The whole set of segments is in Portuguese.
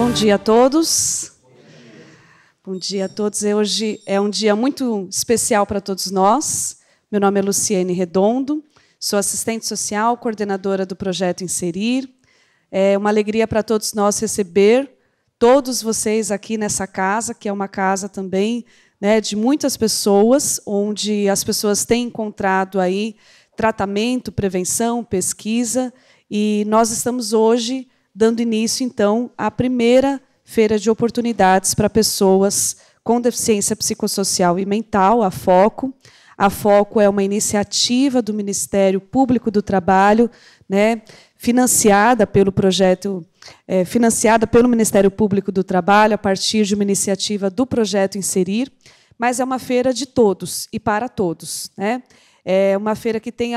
Bom dia a todos. Bom dia a todos. Hoje é um dia muito especial para todos nós. Meu nome é Luciene Redondo, sou assistente social, coordenadora do projeto Inserir. É uma alegria para todos nós receber todos vocês aqui nessa casa, que é uma casa também, né, de muitas pessoas, onde as pessoas têm encontrado aí tratamento, prevenção, pesquisa, e nós estamos hoje dando início, então, à primeira feira de oportunidades para pessoas com deficiência psicossocial e mental, a FOCO. A FOCO é uma iniciativa do Ministério Público do Trabalho, né, financiada pelo projeto, financiada pelo Ministério Público do Trabalho, a partir de uma iniciativa do projeto Inserir, mas é uma feira de todos e para todos, né? É uma feira que tem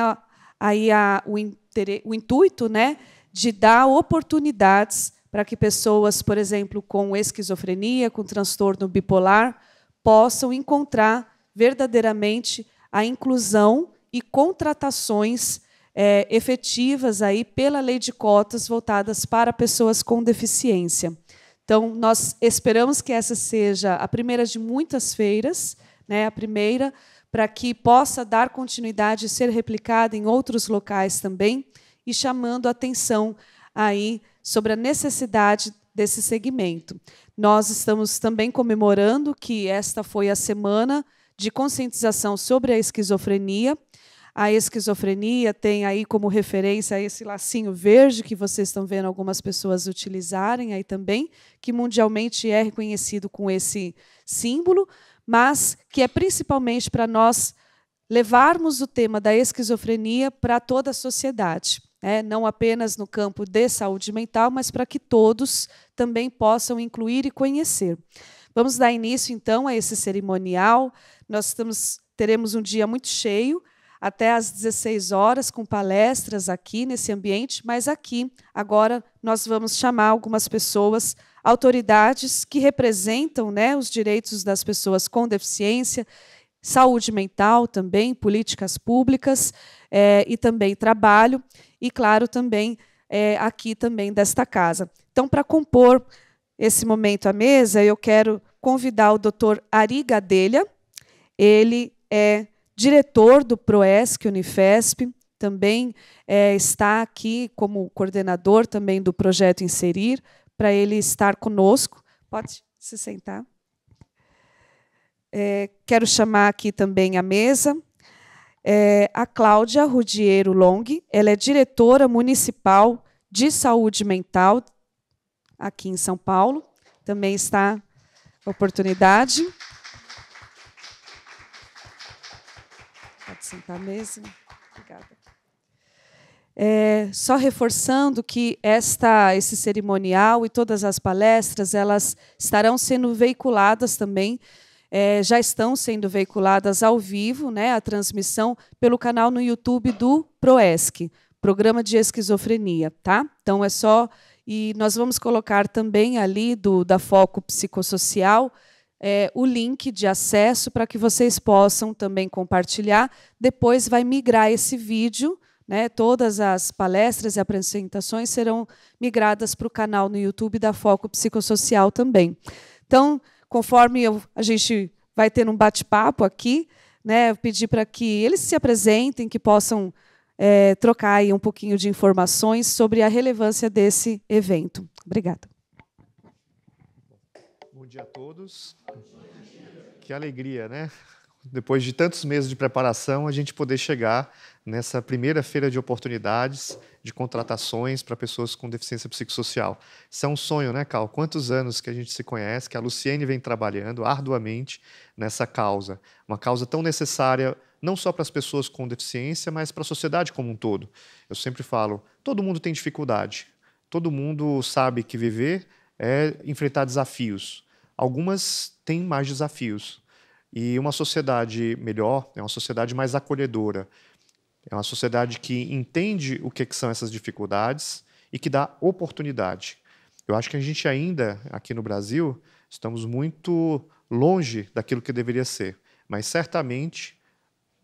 aí o intuito, né, de dar oportunidades para que pessoas, por exemplo, com esquizofrenia, com transtorno bipolar, possam encontrar verdadeiramente a inclusão e contratações efetivas aí pela lei de cotas voltadas para pessoas com deficiência. Então, nós esperamos que essa seja a primeira de muitas feiras, né, a primeira, para que possa dar continuidade e ser replicada em outros locais também, e chamando a atenção aí sobre a necessidade desse segmento. Nós estamos também comemorando que esta foi a semana de conscientização sobre a esquizofrenia. A esquizofrenia tem aí como referência esse lacinho verde que vocês estão vendo algumas pessoas utilizarem aí também, que mundialmente é reconhecido com esse símbolo, mas que é principalmente para nós levarmos o tema da esquizofrenia para toda a sociedade, né? Não apenas no campo de saúde mental, mas para que todos também possam incluir e conhecer. Vamos dar início, então, a esse cerimonial. Nós teremos um dia muito cheio, até às 16 horas, com palestras aqui nesse ambiente, mas aqui, agora, nós vamos chamar algumas pessoas, autoridades que representam, né, os direitos das pessoas com deficiência, saúde mental também, políticas públicas e também trabalho, e, claro, também aqui também desta casa. Então, para compor esse momento à mesa, eu quero convidar o Dr. Ari Gadelha. Ele é diretor do PROESC Unifesp, também está aqui como coordenador também do projeto Inserir, para ele estar conosco. Pode se sentar. Quero chamar aqui também à mesa a Cláudia Rudiero Long. Ela é diretora municipal de saúde mental aqui em São Paulo. Também está a oportunidade. Pode sentar mesmo. Obrigada. Só reforçando que esse cerimonial e todas as palestras elas estarão sendo veiculadas também, já estão sendo veiculadas ao vivo, né, a transmissão pelo canal no YouTube do PROESC, Programa de Esquizofrenia. Tá? Então, é só... E nós vamos colocar também ali da Foco Psicossocial o link de acesso para que vocês possam também compartilhar. Depois vai migrar esse vídeo, né, todas as palestras e apresentações serão migradas para o canal no YouTube da Foco Psicossocial também. Então, conforme a gente vai ter um bate-papo aqui, né, eu pedi para que eles se apresentem, que possam trocar aí um pouquinho de informações sobre a relevância desse evento. Obrigada. Bom dia a todos. Que alegria, né? Depois de tantos meses de preparação, a gente poder chegar nessa primeira feira de oportunidades, de contratações para pessoas com deficiência psicossocial. Isso é um sonho, né, Cal? Quantos anos que a gente se conhece, que a Luciene vem trabalhando arduamente nessa causa. Uma causa tão necessária, não só para as pessoas com deficiência, mas para a sociedade como um todo. Eu sempre falo, todo mundo tem dificuldade. Todo mundo sabe que viver é enfrentar desafios. Algumas têm mais desafios. E uma sociedade melhor é uma sociedade mais acolhedora. É uma sociedade que entende o que são essas dificuldades e que dá oportunidade. Eu acho que a gente ainda, aqui no Brasil, estamos muito longe daquilo que deveria ser. Mas, certamente,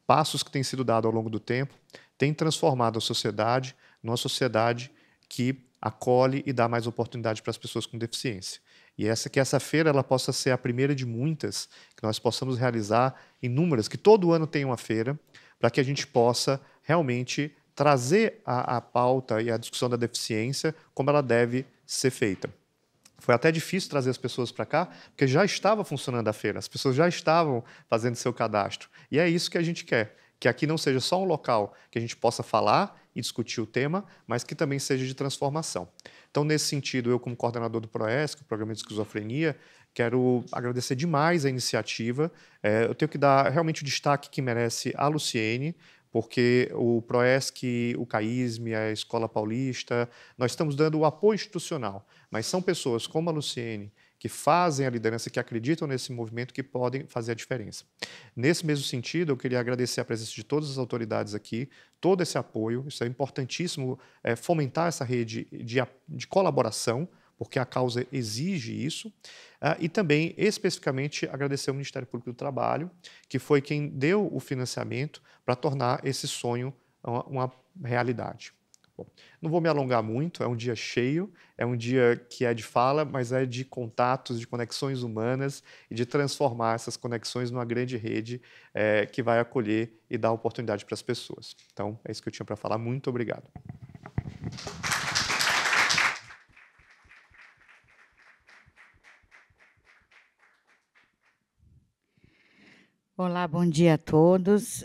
passos que têm sido dados ao longo do tempo têm transformado a sociedade numa sociedade que acolhe e dá mais oportunidade para as pessoas com deficiência. E essa feira ela possa ser a primeira de muitas que nós possamos realizar inúmeras, que todo ano tem uma feira, para que a gente possa realmente trazer a pauta e a discussão da deficiência como ela deve ser feita. Foi até difícil trazer as pessoas para cá, porque já estava funcionando a feira, as pessoas já estavam fazendo seu cadastro. E é isso que a gente quer, que aqui não seja só um local que a gente possa falar e discutir o tema, mas que também seja de transformação. Então, nesse sentido, eu, como coordenador do PROESC, o Programa de Esquizofrenia, quero agradecer demais a iniciativa. Eu tenho que dar realmente o destaque que merece a Luciene, porque o PROESC, o CAISM, a Escola Paulista, nós estamos dando o apoio institucional, mas são pessoas como a Luciene, que fazem a liderança, que acreditam nesse movimento, que podem fazer a diferença. Nesse mesmo sentido, eu queria agradecer a presença de todas as autoridades aqui, todo esse apoio, isso é importantíssimo, fomentar essa rede de colaboração, porque a causa exige isso, e também, especificamente, agradecer ao Ministério Público do Trabalho, que foi quem deu o financiamento para tornar esse sonho uma realidade. Bom, não vou me alongar muito, é um dia cheio, é um dia que é de fala, mas é de contatos, de conexões humanas e de transformar essas conexões numa grande rede que vai acolher e dar oportunidade para as pessoas. Então, é isso que eu tinha para falar. Muito obrigado. Olá, bom dia a todos.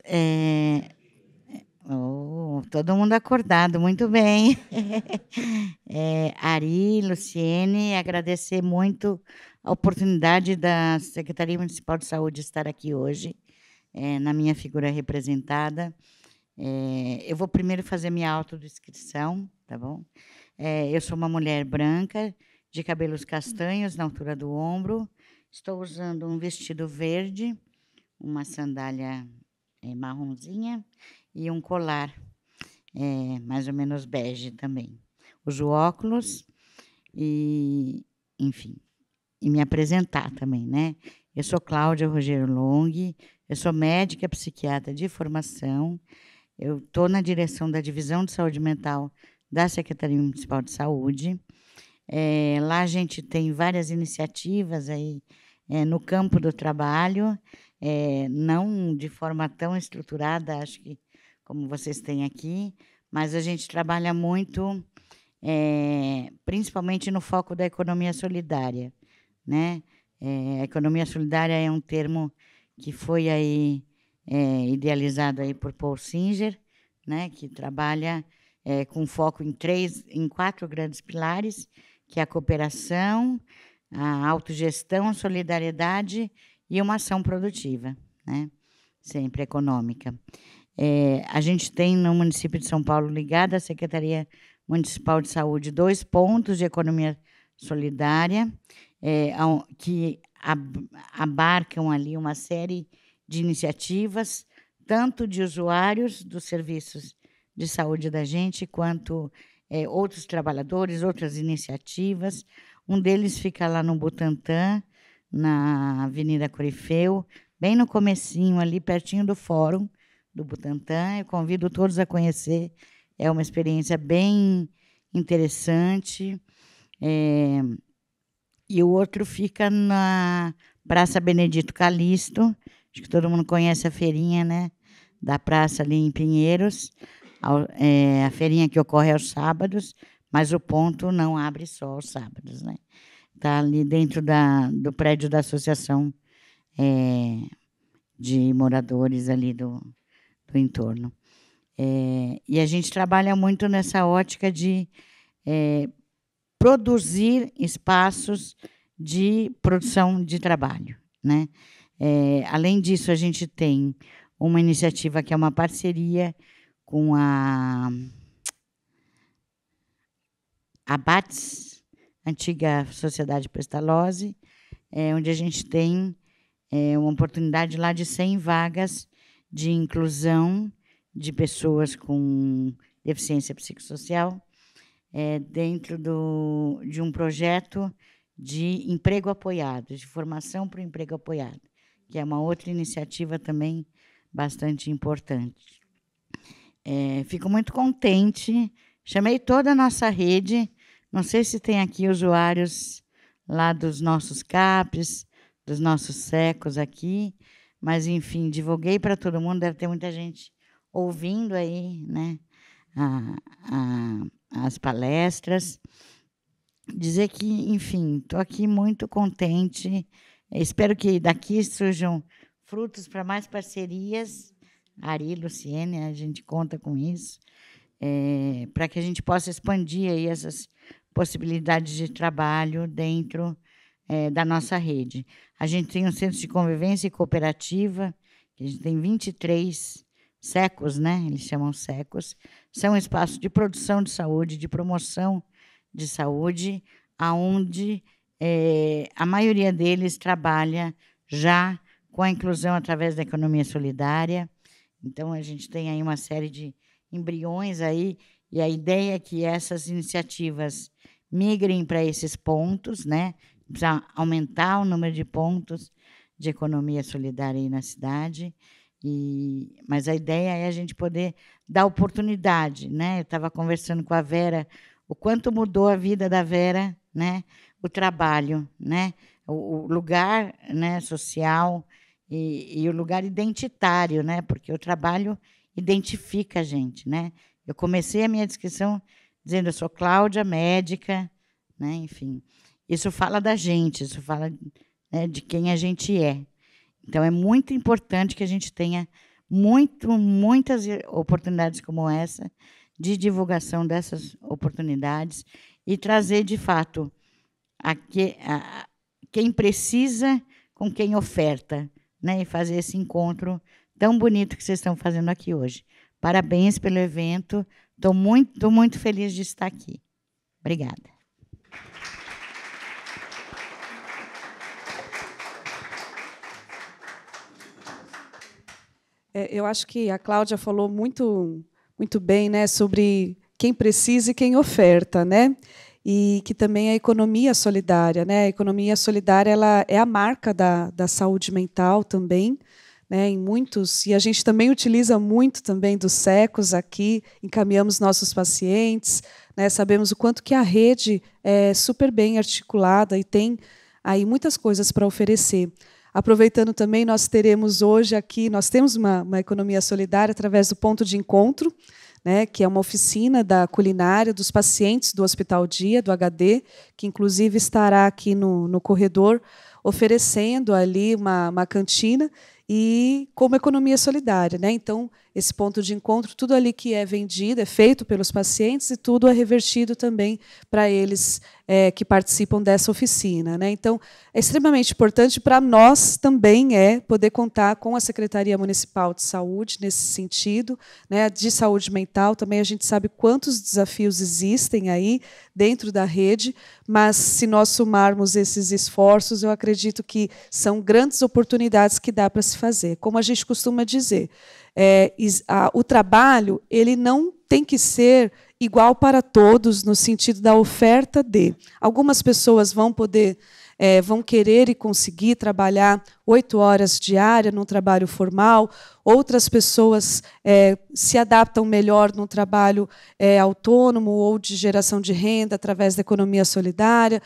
Todo mundo acordado, muito bem. Ari, Luciene, agradecer muito a oportunidade da Secretaria Municipal de Saúde estar aqui hoje, na minha figura representada. Eu vou primeiro fazer minha autodescrição, tá bom? Eu sou uma mulher branca, de cabelos castanhos na altura do ombro, estou usando um vestido verde, uma sandália marronzinha e um colar mais ou menos bege também. Uso óculos e, enfim, e me apresentar também, né? Eu sou Cláudia Rogero Long, eu sou médica psiquiatra de formação, eu estou na direção da Divisão de Saúde Mental da Secretaria Municipal de Saúde. Lá a gente tem várias iniciativas aí no campo do trabalho, não de forma tão estruturada, acho que como vocês têm aqui, mas a gente trabalha muito, principalmente no foco da economia solidária, né? A economia solidária é um termo que foi aí idealizado aí por Paul Singer, né? Que trabalha com foco em 4 grandes pilares, que é a cooperação, a autogestão, solidariedade e uma ação produtiva, né? Sempre econômica. A gente tem no município de São Paulo, ligado à Secretaria Municipal de Saúde, 2 pontos de economia solidária, que abarcam ali uma série de iniciativas, tanto de usuários dos serviços de saúde da gente, quanto outros trabalhadores, outras iniciativas. Um deles fica lá no Butantã, na Avenida Corifeu, bem no comecinho, ali pertinho do Fórum do Butantã. Eu convido todos a conhecer, é uma experiência bem interessante. E o outro fica na Praça Benedito Calixto, acho que todo mundo conhece a feirinha, né, da praça ali em Pinheiros, a feirinha que ocorre aos sábados, mas o ponto não abre só aos sábados, né? Está ali dentro do prédio da associação de moradores ali do entorno. E a gente trabalha muito nessa ótica de produzir espaços de produção de trabalho, né? Além disso, a gente tem uma iniciativa que é uma parceria com a BATS, antiga Sociedade Pestalozzi, onde a gente tem uma oportunidade lá de 100 vagas de inclusão de pessoas com deficiência psicossocial, dentro de um projeto de emprego apoiado, de formação para o emprego apoiado, que é uma outra iniciativa também bastante importante. Fico muito contente, chamei toda a nossa rede Não sei se tem aqui usuários lá dos nossos CAPs, dos nossos SECOS aqui, mas, enfim, divulguei para todo mundo, deve ter muita gente ouvindo aí, né, as palestras. Dizer que, enfim, estou aqui muito contente. Espero que daqui surjam frutos para mais parcerias. Ari, Luciene, a gente conta com isso, para que a gente possa expandir aí essas possibilidades de trabalho dentro da nossa rede. A gente tem um centro de convivência e cooperativa, que a gente tem 23 SECOS, né? Eles chamam SECOS, são espaços de produção de saúde, de promoção de saúde, aonde a maioria deles trabalha já com a inclusão através da economia solidária. Então, a gente tem aí uma série de embriões aí, e a ideia é que essas iniciativas migrem para esses pontos, né? Precisa aumentar o número de pontos de economia solidária aí na cidade, mas a ideia é a gente poder dar oportunidade, né? Eu estava conversando com a Vera, o quanto mudou a vida da Vera, né? O trabalho, né? O lugar, né, social e o lugar identitário, né? Porque o trabalho identifica a gente, né? Eu comecei a minha descrição dizendo: eu sou Cláudia, médica, né? Enfim, isso fala da gente, isso fala, né, de quem a gente é. Então, é muito importante que a gente tenha muitas oportunidades como essa, de divulgação dessas oportunidades e trazer, de fato, quem precisa com quem oferta, né? E fazer esse encontro tão bonito que vocês estão fazendo aqui hoje. Parabéns pelo evento. Estou muito feliz de estar aqui. Obrigada. Eu acho que a Cláudia falou muito bem, né, sobre quem precisa e quem oferta, né? E que também a economia solidária, né? A economia solidária, ela é a marca da saúde mental também, né? Em muitos, e a gente também utiliza muito também dos SECOS aqui, encaminhamos nossos pacientes, né? Sabemos o quanto que a rede é super bem articulada e tem aí muitas coisas para oferecer. Aproveitando também, nós teremos hoje aqui, nós temos uma economia solidária através do ponto de encontro, né, que é uma oficina da culinária dos pacientes do Hospital Dia, do HD, que inclusive estará aqui no corredor, oferecendo ali uma cantina e como economia solidária, né? Então, esse ponto de encontro, tudo ali que é vendido, é feito pelos pacientes e tudo é revertido também para eles que participam dessa oficina, né? Então, é extremamente importante para nós também poder contar com a Secretaria Municipal de Saúde nesse sentido, né? De saúde mental. Também a gente sabe quantos desafios existem aí dentro da rede, mas se nós somarmos esses esforços, eu acredito que são grandes oportunidades que dá para se fazer. Como a gente costuma dizer, o trabalho ele não tem que ser igual para todos no sentido da oferta de. Algumas pessoas vão querer e conseguir trabalhar 8 horas diárias num trabalho formal, outras pessoas se adaptam melhor num trabalho autônomo ou de geração de renda através da economia solidária.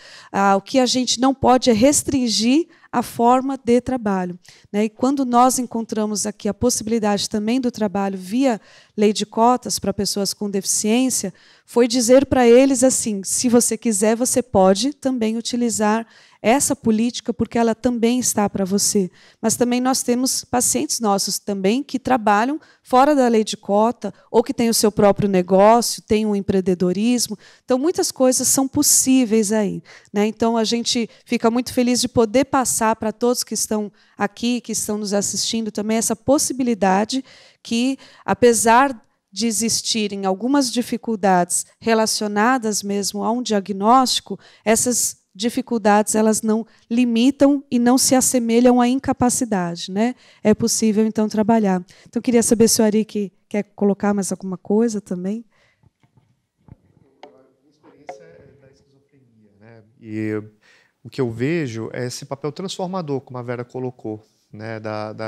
O que a gente não pode é restringir a forma de trabalho, né? E quando nós encontramos aqui a possibilidade também do trabalho via lei de cotas para pessoas com deficiência, foi dizer para eles assim: se você quiser, você pode também utilizar essa política, porque ela também está para você. Mas também nós temos pacientes nossos também que trabalham fora da lei de cota ou que têm o seu próprio negócio, têm um empreendedorismo. Então, muitas coisas são possíveis aí, né? Então, a gente fica muito feliz de poder passar para todos que estão aqui, que estão nos assistindo, também essa possibilidade que, apesar de existirem algumas dificuldades relacionadas mesmo a um diagnóstico, essas dificuldades elas não limitam e não se assemelham à incapacidade, né? É possível, então, trabalhar. Então, queria saber se o Ari quer colocar mais alguma coisa também. A minha experiência é da esquizofrenia, né? E o que eu vejo é esse papel transformador, como a Vera colocou, né?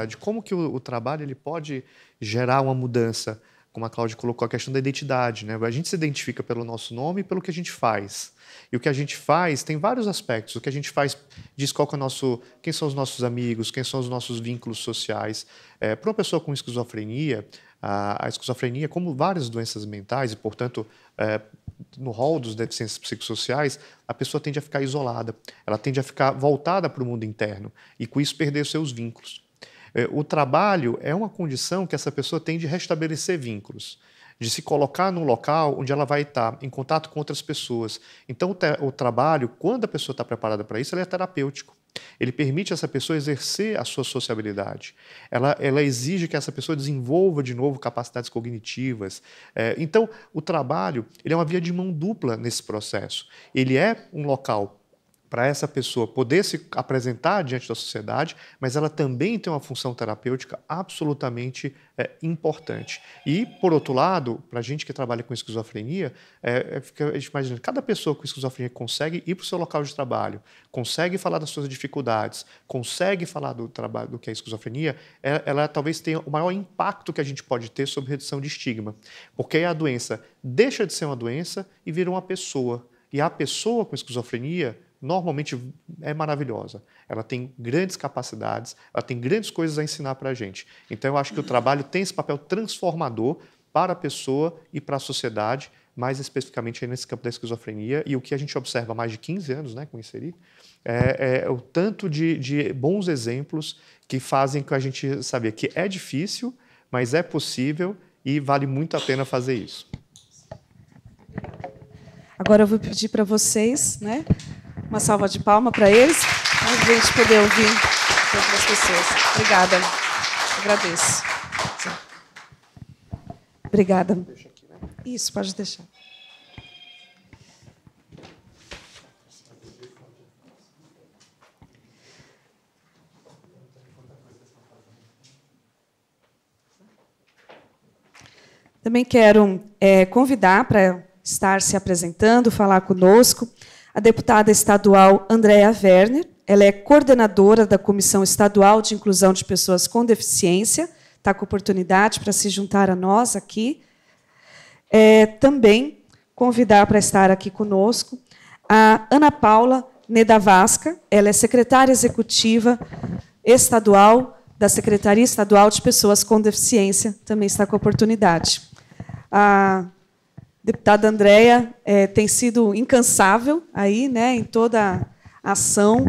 De como que o trabalho ele pode gerar uma mudança como a Cláudia colocou, a questão da identidade, né? A gente se identifica pelo nosso nome e pelo que a gente faz. E o que a gente faz tem vários aspectos. O que a gente faz diz quem são os nossos amigos, quem são os nossos vínculos sociais. Para uma pessoa com esquizofrenia, a esquizofrenia, como várias doenças mentais, e, portanto, no rol dos deficiências psicossociais, a pessoa tende a ficar isolada, ela tende a ficar voltada para o mundo interno e, com isso, perder os seus vínculos. O trabalho é uma condição que essa pessoa tem de restabelecer vínculos, de se colocar num local onde ela vai estar em contato com outras pessoas. Então, o trabalho, quando a pessoa está preparada para isso, ele é terapêutico. Ele permite a essa pessoa exercer a sua sociabilidade. Ela exige que essa pessoa desenvolva de novo capacidades cognitivas. Então, o trabalho ele é uma via de mão dupla nesse processo. Ele é um local para essa pessoa poder se apresentar diante da sociedade, mas ela também tem uma função terapêutica absolutamente importante. E, por outro lado, para a gente que trabalha com esquizofrenia, a gente imagina, cada pessoa com esquizofrenia consegue ir para o seu local de trabalho, consegue falar das suas dificuldades, consegue falar do trabalho do que é a esquizofrenia, ela talvez tenha o maior impacto que a gente pode ter sobre redução de estigma, porque aí a doença deixa de ser uma doença e vira uma pessoa. E a pessoa com esquizofrenia normalmente é maravilhosa. Ela tem grandes capacidades, ela tem grandes coisas a ensinar para a gente. Então, eu acho que o trabalho tem esse papel transformador para a pessoa e para a sociedade, mais especificamente aí nesse campo da esquizofrenia. E o que a gente observa há mais de 15 anos, né, com Inseri, é o tanto de bons exemplos que fazem com a gente saber que é difícil, mas é possível e vale muito a pena fazer isso. Agora eu vou pedir para vocês, né, uma salva de palmas para eles, para a gente poder ouvir outras pessoas. Obrigada. Agradeço. Obrigada. Isso, pode deixar. Também quero convidar para estar se apresentando, falar conosco, a deputada estadual Andréa Werner. Ela é coordenadora da Comissão Estadual de Inclusão de Pessoas com Deficiência, está com oportunidade para se juntar a nós aqui. Também convidar para estar aqui conosco a Ana Paula Nedavasca. Ela é secretária executiva estadual da Secretaria Estadual de Pessoas com Deficiência, também está com oportunidade. A deputada Andréa tem sido incansável aí, né, em toda a ação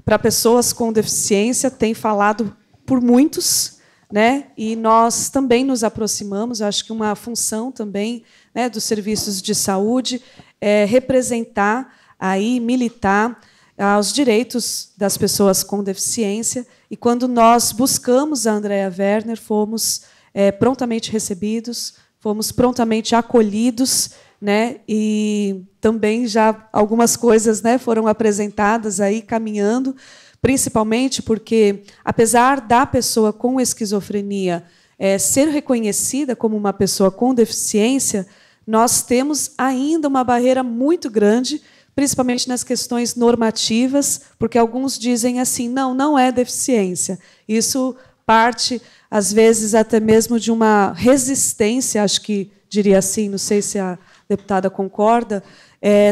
para pessoas com deficiência, tem falado por muitos, né, e nós também nos aproximamos. Acho que uma função também, né, dos serviços de saúde é representar, aí, militar os direitos das pessoas com deficiência. E quando nós buscamos a Andréa Werner, fomos prontamente recebidos, fomos prontamente acolhidos, né? E também já algumas coisas, né, foram apresentadas aí caminhando, principalmente porque, apesar da pessoa com esquizofrenia ser reconhecida como uma pessoa com deficiência, nós temos ainda uma barreira muito grande, principalmente nas questões normativas, porque alguns dizem assim, não é deficiência. Isso parte, às vezes, até mesmo de uma resistência, acho que diria assim, não sei se a deputada concorda,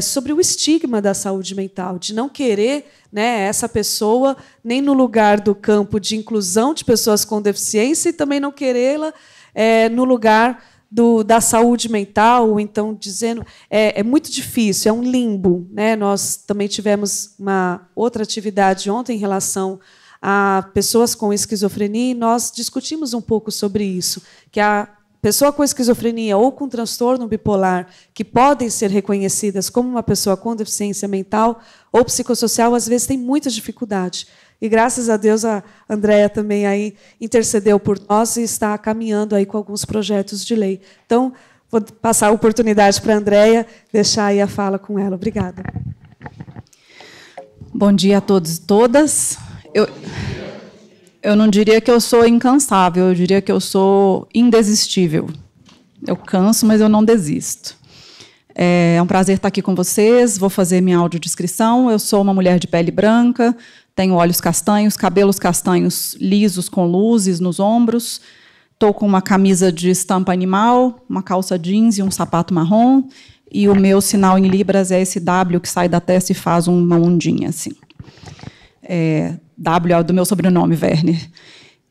sobre o estigma da saúde mental, de não querer, né, essa pessoa nem no lugar do campo de inclusão de pessoas com deficiência e também não querê-la no lugar da saúde mental, ou então dizendo... É muito difícil, é um limbo, né? Nós também tivemos uma outra atividade ontem em relação a pessoas com esquizofrenia, e nós discutimos um pouco sobre isso, que a pessoa com esquizofrenia ou com transtorno bipolar, que podem ser reconhecidas como uma pessoa com deficiência mental ou psicossocial, às vezes tem muita dificuldade. E, graças a Deus, a Andréa também aí intercedeu por nós e está caminhando aí com alguns projetos de lei. Então, vou passar a oportunidade para a Andréa, deixar aí a fala com ela. Obrigada. Bom dia a todos e todas. Eu não diria que eu sou incansável, eu diria que eu sou indesistível. Eu canso, mas eu não desisto. É um prazer estar aqui com vocês, vou fazer minha audiodescrição. Eu sou uma mulher de pele branca, tenho olhos castanhos, cabelos castanhos lisos com luzes nos ombros, estou com uma camisa de estampa animal, uma calça jeans e um sapato marrom, e o meu sinal em libras é esse W que sai da testa e faz uma ondinha assim. W é do meu sobrenome, Werner.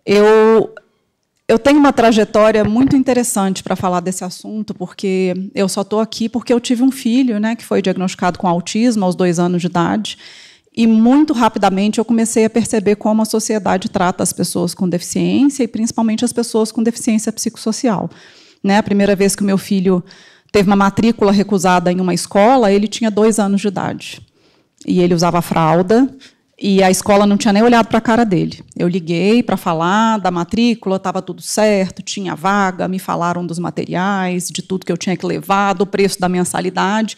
Eu tenho uma trajetória muito interessante para falar desse assunto, porque eu só estou aqui porque eu tive um filho, né, que foi diagnosticado com autismo aos 2 anos de idade, e muito rapidamente eu comecei a perceber como a sociedade trata as pessoas com deficiência, e principalmente as pessoas com deficiência psicossocial. Né, a primeira vez que o meu filho teve uma matrícula recusada em uma escola, ele tinha 2 anos de idade, e ele usava fralda, e a escola não tinha nem olhado para a cara dele. Eu liguei para falar da matrícula, estava tudo certo, tinha vaga, me falaram dos materiais, de tudo que eu tinha que levar, do preço da mensalidade.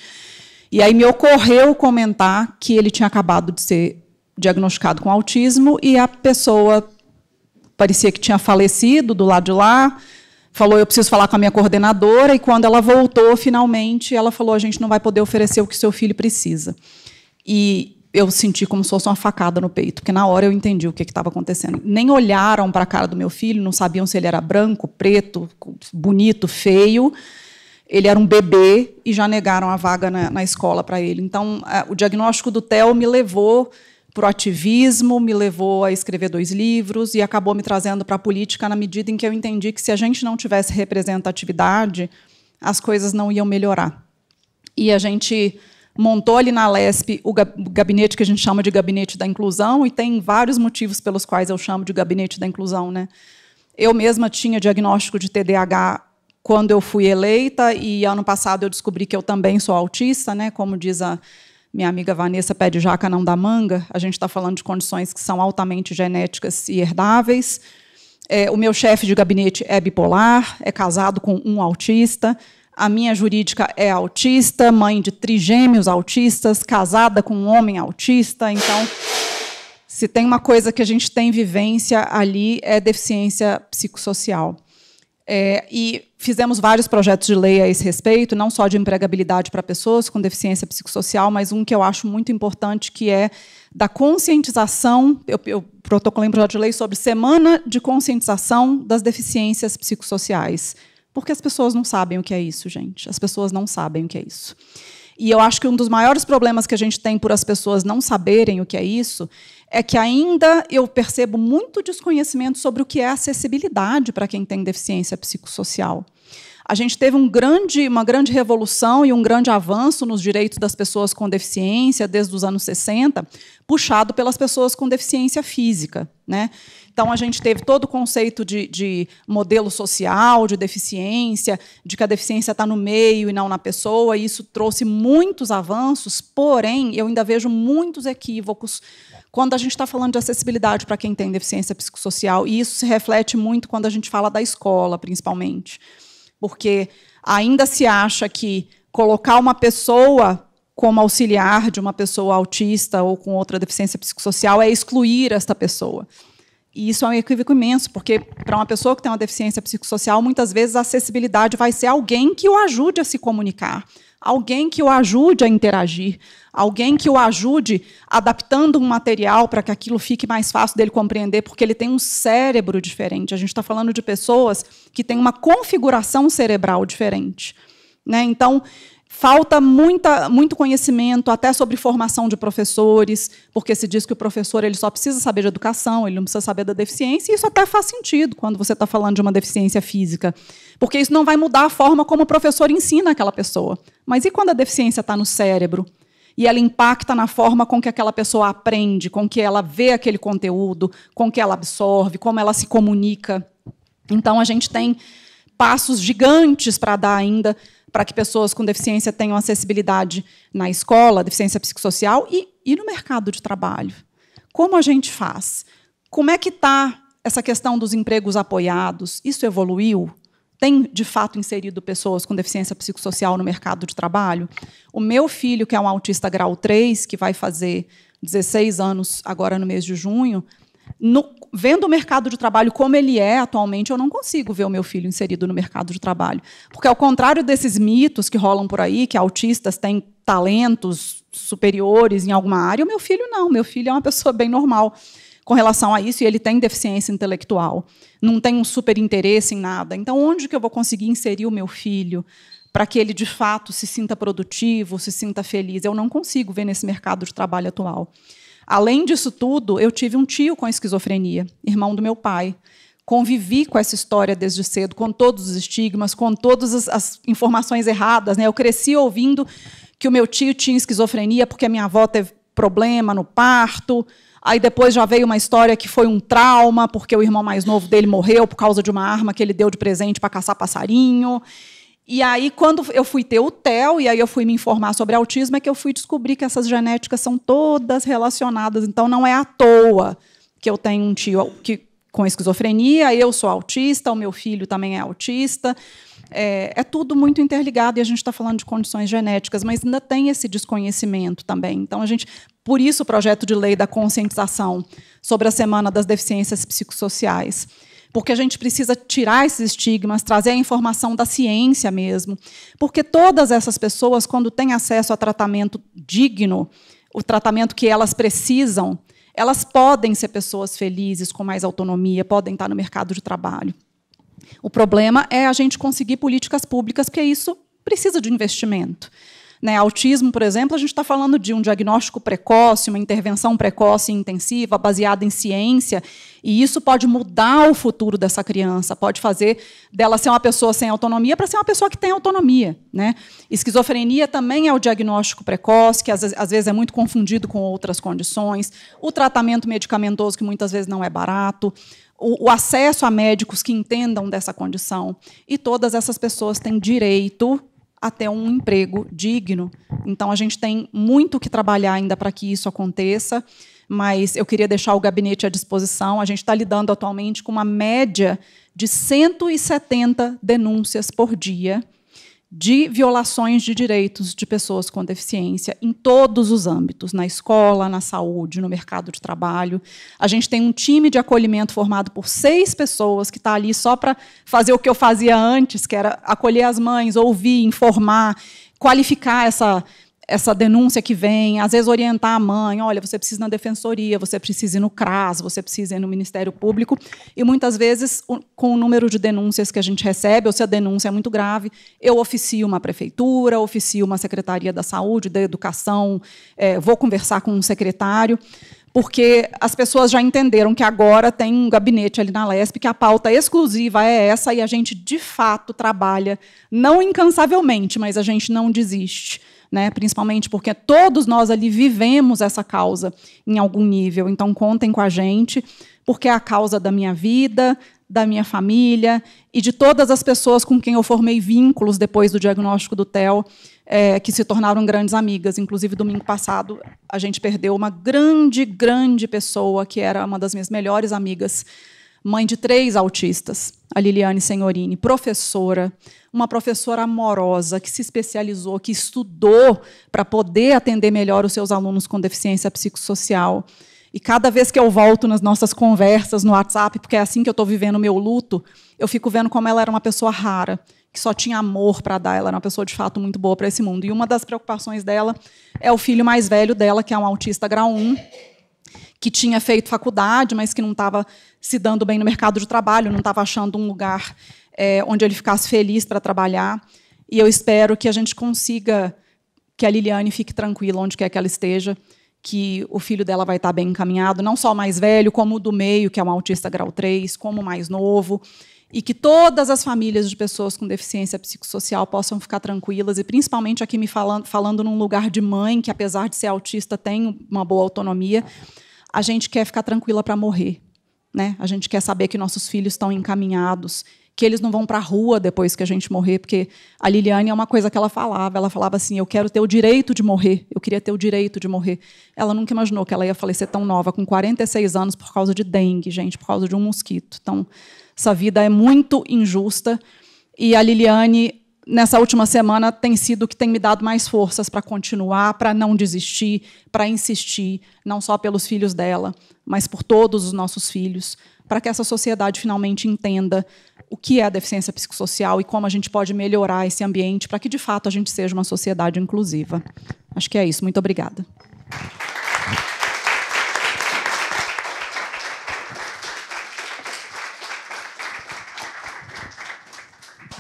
E aí me ocorreu comentar que ele tinha acabado de ser diagnosticado com autismo e a pessoa parecia que tinha falecido do lado de lá, falou, eu preciso falar com a minha coordenadora, e quando ela voltou, finalmente, ela falou, a gente não vai poder oferecer o que seu filho precisa. E eu senti como se fosse uma facada no peito, porque na hora eu entendi o que estava acontecendo. Nem olharam para a cara do meu filho, não sabiam se ele era branco, preto, bonito, feio. Ele era um bebê e já negaram a vaga na escola para ele. Então, o diagnóstico do Theo me levou para o ativismo, me levou a escrever 2 livros e acabou me trazendo para a política na medida em que eu entendi que, se a gente não tivesse representatividade, as coisas não iam melhorar. E a gente montou ali na LESP o gabinete que a gente chama de Gabinete da Inclusão, e tem vários motivos pelos quais eu chamo de Gabinete da Inclusão. Né? Eu mesma tinha diagnóstico de TDAH quando eu fui eleita, e ano passado eu descobri que eu também sou autista, né? Como diz a minha amiga Vanessa, pé de jaca não dá manga, a gente está falando de condições que são altamente genéticas e herdáveis. O meu chefe de gabinete é bipolar, é casado com um autista. A minha jurídica é autista, mãe de trigêmeos autistas, casada com um homem autista. Então, se tem uma coisa que a gente tem vivência ali, é deficiência psicossocial. E fizemos vários projetos de lei a esse respeito, não só de empregabilidade para pessoas com deficiência psicossocial, mas um que eu acho muito importante, que é da conscientização. Eu protocolei um projeto de lei sobre Semana de Conscientização das Deficiências Psicossociais. Porque as pessoas não sabem o que é isso, gente. As pessoas não sabem o que é isso. E eu acho que um dos maiores problemas que a gente tem por as pessoas não saberem o que é isso é que ainda eu percebo muito desconhecimento sobre o que é acessibilidade para quem tem deficiência psicossocial. A gente teve uma grande revolução e um grande avanço nos direitos das pessoas com deficiência desde os anos 60, puxado pelas pessoas com deficiência física. Né? Então, a gente teve todo o conceito de modelo social, de deficiência, de que a deficiência está no meio e não na pessoa, e isso trouxe muitos avanços, porém, eu ainda vejo muitos equívocos quando a gente está falando de acessibilidade para quem tem deficiência psicossocial, e isso se reflete muito quando a gente fala da escola, principalmente. Porque ainda se acha que colocar uma pessoa como auxiliar de uma pessoa autista ou com outra deficiência psicossocial é excluir esta pessoa. E isso é um equívoco imenso, porque para uma pessoa que tem uma deficiência psicossocial, muitas vezes a acessibilidade vai ser alguém que o ajude a se comunicar, alguém que o ajude a interagir, alguém que o ajude adaptando um material para que aquilo fique mais fácil dele compreender, porque ele tem um cérebro diferente. A gente está falando de pessoas que têm uma configuração cerebral diferente. Né? Então, falta muito conhecimento, até sobre formação de professores, porque se diz que o professor ele só precisa saber de educação, ele não precisa saber da deficiência, e isso até faz sentido quando você está falando de uma deficiência física, porque isso não vai mudar a forma como o professor ensina aquela pessoa. Mas e quando a deficiência está no cérebro? E ela impacta na forma com que aquela pessoa aprende, com que ela vê aquele conteúdo, com que ela absorve, como ela se comunica. Então, a gente tem passos gigantes para dar ainda para que pessoas com deficiência tenham acessibilidade na escola, deficiência psicossocial e no mercado de trabalho. Como a gente faz? Como é que está essa questão dos empregos apoiados? Isso evoluiu? Tem, de fato, inserido pessoas com deficiência psicossocial no mercado de trabalho? O meu filho, que é um autista grau 3, que vai fazer 16 anos agora no mês de junho, vendo o mercado de trabalho como ele é atualmente, eu não consigo ver o meu filho inserido no mercado de trabalho. Porque, ao contrário desses mitos que rolam por aí, que autistas têm talentos superiores em alguma área, o meu filho não. O meu filho é uma pessoa bem normal, com relação a isso, e ele tem deficiência intelectual, não tem um super interesse em nada. Então, onde que eu vou conseguir inserir o meu filho para que ele, de fato, se sinta produtivo, se sinta feliz? Eu não consigo ver nesse mercado de trabalho atual. Além disso tudo, eu tive um tio com esquizofrenia, irmão do meu pai. Convivi com essa história desde cedo, com todos os estigmas, com todas as informações erradas, né? Eu cresci ouvindo que o meu tio tinha esquizofrenia porque a minha avó teve problema no parto. Aí depois já veio uma história que foi um trauma, porque o irmão mais novo dele morreu por causa de uma arma que ele deu de presente para caçar passarinho. E aí, quando eu fui ter o TEL, e aí eu fui me informar sobre autismo, é que eu fui descobrir que essas genéticas são todas relacionadas. Então, não é à toa que eu tenho um tio com esquizofrenia, eu sou autista, o meu filho também é autista. É tudo muito interligado, e a gente está falando de condições genéticas, mas ainda tem esse desconhecimento também. Então, por isso o projeto de lei da conscientização sobre a Semana das Deficiências Psicossociais, porque a gente precisa tirar esses estigmas, trazer a informação da ciência mesmo, porque todas essas pessoas, quando têm acesso a tratamento digno, o tratamento que elas precisam, elas podem ser pessoas felizes, com mais autonomia, podem estar no mercado de trabalho. O problema é a gente conseguir políticas públicas, porque isso precisa de investimento. Né? Autismo, por exemplo, a gente está falando de um diagnóstico precoce, uma intervenção precoce e intensiva, baseada em ciência, e isso pode mudar o futuro dessa criança, pode fazer dela ser uma pessoa sem autonomia para ser uma pessoa que tem autonomia. Né? Esquizofrenia também é o diagnóstico precoce, que às vezes é muito confundido com outras condições, o tratamento medicamentoso, que muitas vezes não é barato, o acesso a médicos que entendam dessa condição, e todas essas pessoas têm direito a ter um emprego digno. Então, a gente tem muito que trabalhar ainda para que isso aconteça, mas eu queria deixar o gabinete à disposição. A gente está lidando atualmente com uma média de 170 denúncias por dia de violações de direitos de pessoas com deficiência em todos os âmbitos, na escola, na saúde, no mercado de trabalho. A gente tem um time de acolhimento formado por 6 pessoas que está ali só para fazer o que eu fazia antes, que era acolher as mães, ouvir, informar, qualificar essa denúncia que vem, às vezes orientar a mãe, olha, você precisa ir na defensoria, você precisa ir no CRAS, você precisa ir no Ministério Público, e muitas vezes, com o número de denúncias que a gente recebe, ou se a denúncia é muito grave, eu oficio uma prefeitura, oficio uma secretaria da saúde, da educação, vou conversar com um secretário, porque as pessoas já entenderam que agora tem um gabinete ali na LESP, que a pauta exclusiva é essa, e a gente, de fato, trabalha, não incansavelmente, mas a gente não desiste. Né, principalmente porque todos nós ali vivemos essa causa em algum nível. Então, contem com a gente, porque é a causa da minha vida, da minha família e de todas as pessoas com quem eu formei vínculos depois do diagnóstico do TEL, que se tornaram grandes amigas. Inclusive, domingo passado, a gente perdeu uma grande, grande pessoa, que era uma das minhas melhores amigas, mãe de 3 autistas, a Liliane Senhorini, professora, uma professora amorosa, que se especializou, que estudou para poder atender melhor os seus alunos com deficiência psicossocial. E cada vez que eu volto nas nossas conversas no WhatsApp, porque é assim que eu estou vivendo o meu luto, eu fico vendo como ela era uma pessoa rara, que só tinha amor para dar, ela era uma pessoa, de fato, muito boa para esse mundo. E uma das preocupações dela é o filho mais velho dela, que é um autista grau 1, que tinha feito faculdade, mas que não estava se dando bem no mercado de trabalho, não estava achando um lugar onde ele ficasse feliz para trabalhar. E eu espero que a gente consiga que a Liliane fique tranquila onde quer que ela esteja, que o filho dela vai estar bem encaminhado, não só o mais velho, como o do meio, que é um autista grau 3, como o mais novo, e que todas as famílias de pessoas com deficiência psicossocial possam ficar tranquilas, e principalmente aqui me falando num lugar de mãe, que, apesar de ser autista, tem uma boa autonomia. A gente quer ficar tranquila para morrer. Né? A gente quer saber que nossos filhos estão encaminhados, que eles não vão para a rua depois que a gente morrer, porque a Liliane é uma coisa que ela falava assim, eu quero ter o direito de morrer, eu queria ter o direito de morrer. Ela nunca imaginou que ela ia falecer tão nova, com 46 anos, por causa de dengue, gente, por causa de um mosquito. Então, essa vida é muito injusta, e a Liliane, nessa última semana, tem sido o que tem me dado mais forças para continuar, para não desistir, para insistir, não só pelos filhos dela, mas por todos os nossos filhos, para que essa sociedade finalmente entenda o que é a deficiência psicossocial e como a gente pode melhorar esse ambiente para que, de fato, a gente seja uma sociedade inclusiva. Acho que é isso. Muito obrigada.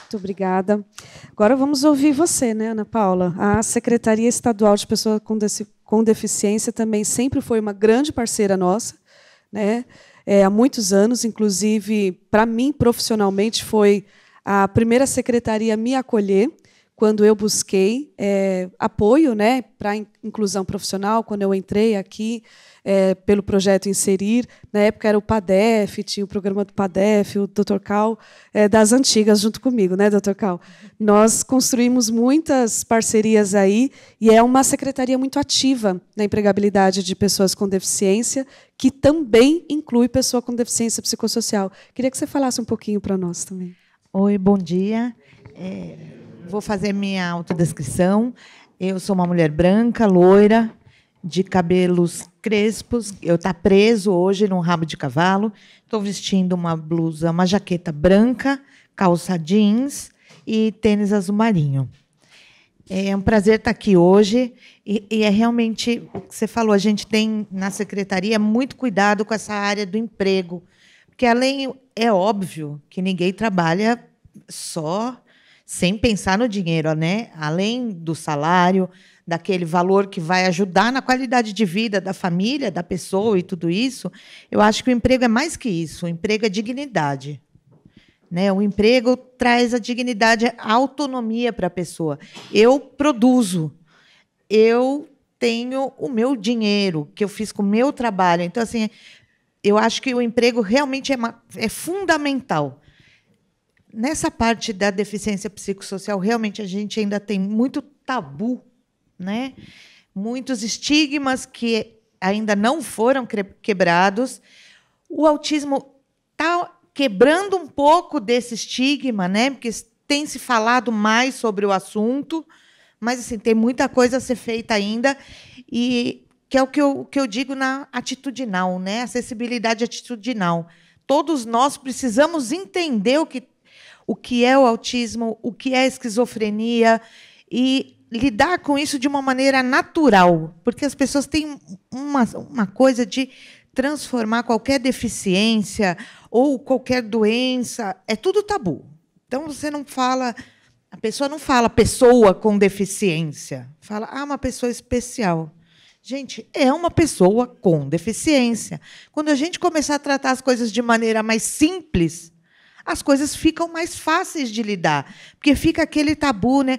Muito obrigada. Agora vamos ouvir você, né, Ana Paula? A Secretaria Estadual de Pessoas com Deficiência também sempre foi uma grande parceira nossa, né? Há muitos anos, inclusive, para mim, profissionalmente, foi a primeira secretaria a me acolher quando eu busquei apoio, né, para a inclusão profissional, quando eu entrei aqui pelo projeto Inserir. Na época era o PADEF, tinha o programa do PADEF, o Dr. Cal, das antigas, junto comigo, né, Dr. Cal? Nós construímos muitas parcerias aí, e é uma secretaria muito ativa na empregabilidade de pessoas com deficiência, que também inclui pessoa com deficiência psicossocial. Queria que você falasse um pouquinho para nós também. Oi, bom dia. Vou fazer minha autodescrição. Eu sou uma mulher branca, loira, de cabelos crespos. Eu estou preso hoje num rabo de cavalo. Estou vestindo uma blusa, uma jaqueta branca, calça jeans e tênis azul marinho. É um prazer estar aqui hoje. E é realmente o que você falou. A gente tem na secretaria muito cuidado com essa área do emprego, porque é óbvio que ninguém trabalha só sem pensar no dinheiro, né? Além do salário, daquele valor que vai ajudar na qualidade de vida da família, da pessoa e tudo isso, eu acho que o emprego é mais que isso. O emprego é dignidade, né? O emprego traz a dignidade, a autonomia para a pessoa. Eu produzo, eu tenho o meu dinheiro, que eu fiz com o meu trabalho. Então, assim, eu acho que o emprego realmente é fundamental. Nessa parte da deficiência psicossocial, realmente a gente ainda tem muito tabu, né? Muitos estigmas que ainda não foram quebrados. O autismo está quebrando um pouco desse estigma, né? Porque tem se falado mais sobre o assunto, mas assim, tem muita coisa a ser feita ainda, e que é o que eu digo na atitudinal, né? Acessibilidade atitudinal. Todos nós precisamos entender o que é o autismo, o que é a esquizofrenia, e lidar com isso de uma maneira natural, porque as pessoas têm uma coisa de transformar qualquer deficiência ou qualquer doença, é tudo tabu. Então, você não fala, a pessoa não fala pessoa com deficiência, fala uma pessoa especial. Gente, é uma pessoa com deficiência. Quando a gente começar a tratar as coisas de maneira mais simples, as coisas ficam mais fáceis de lidar, porque fica aquele tabu, né?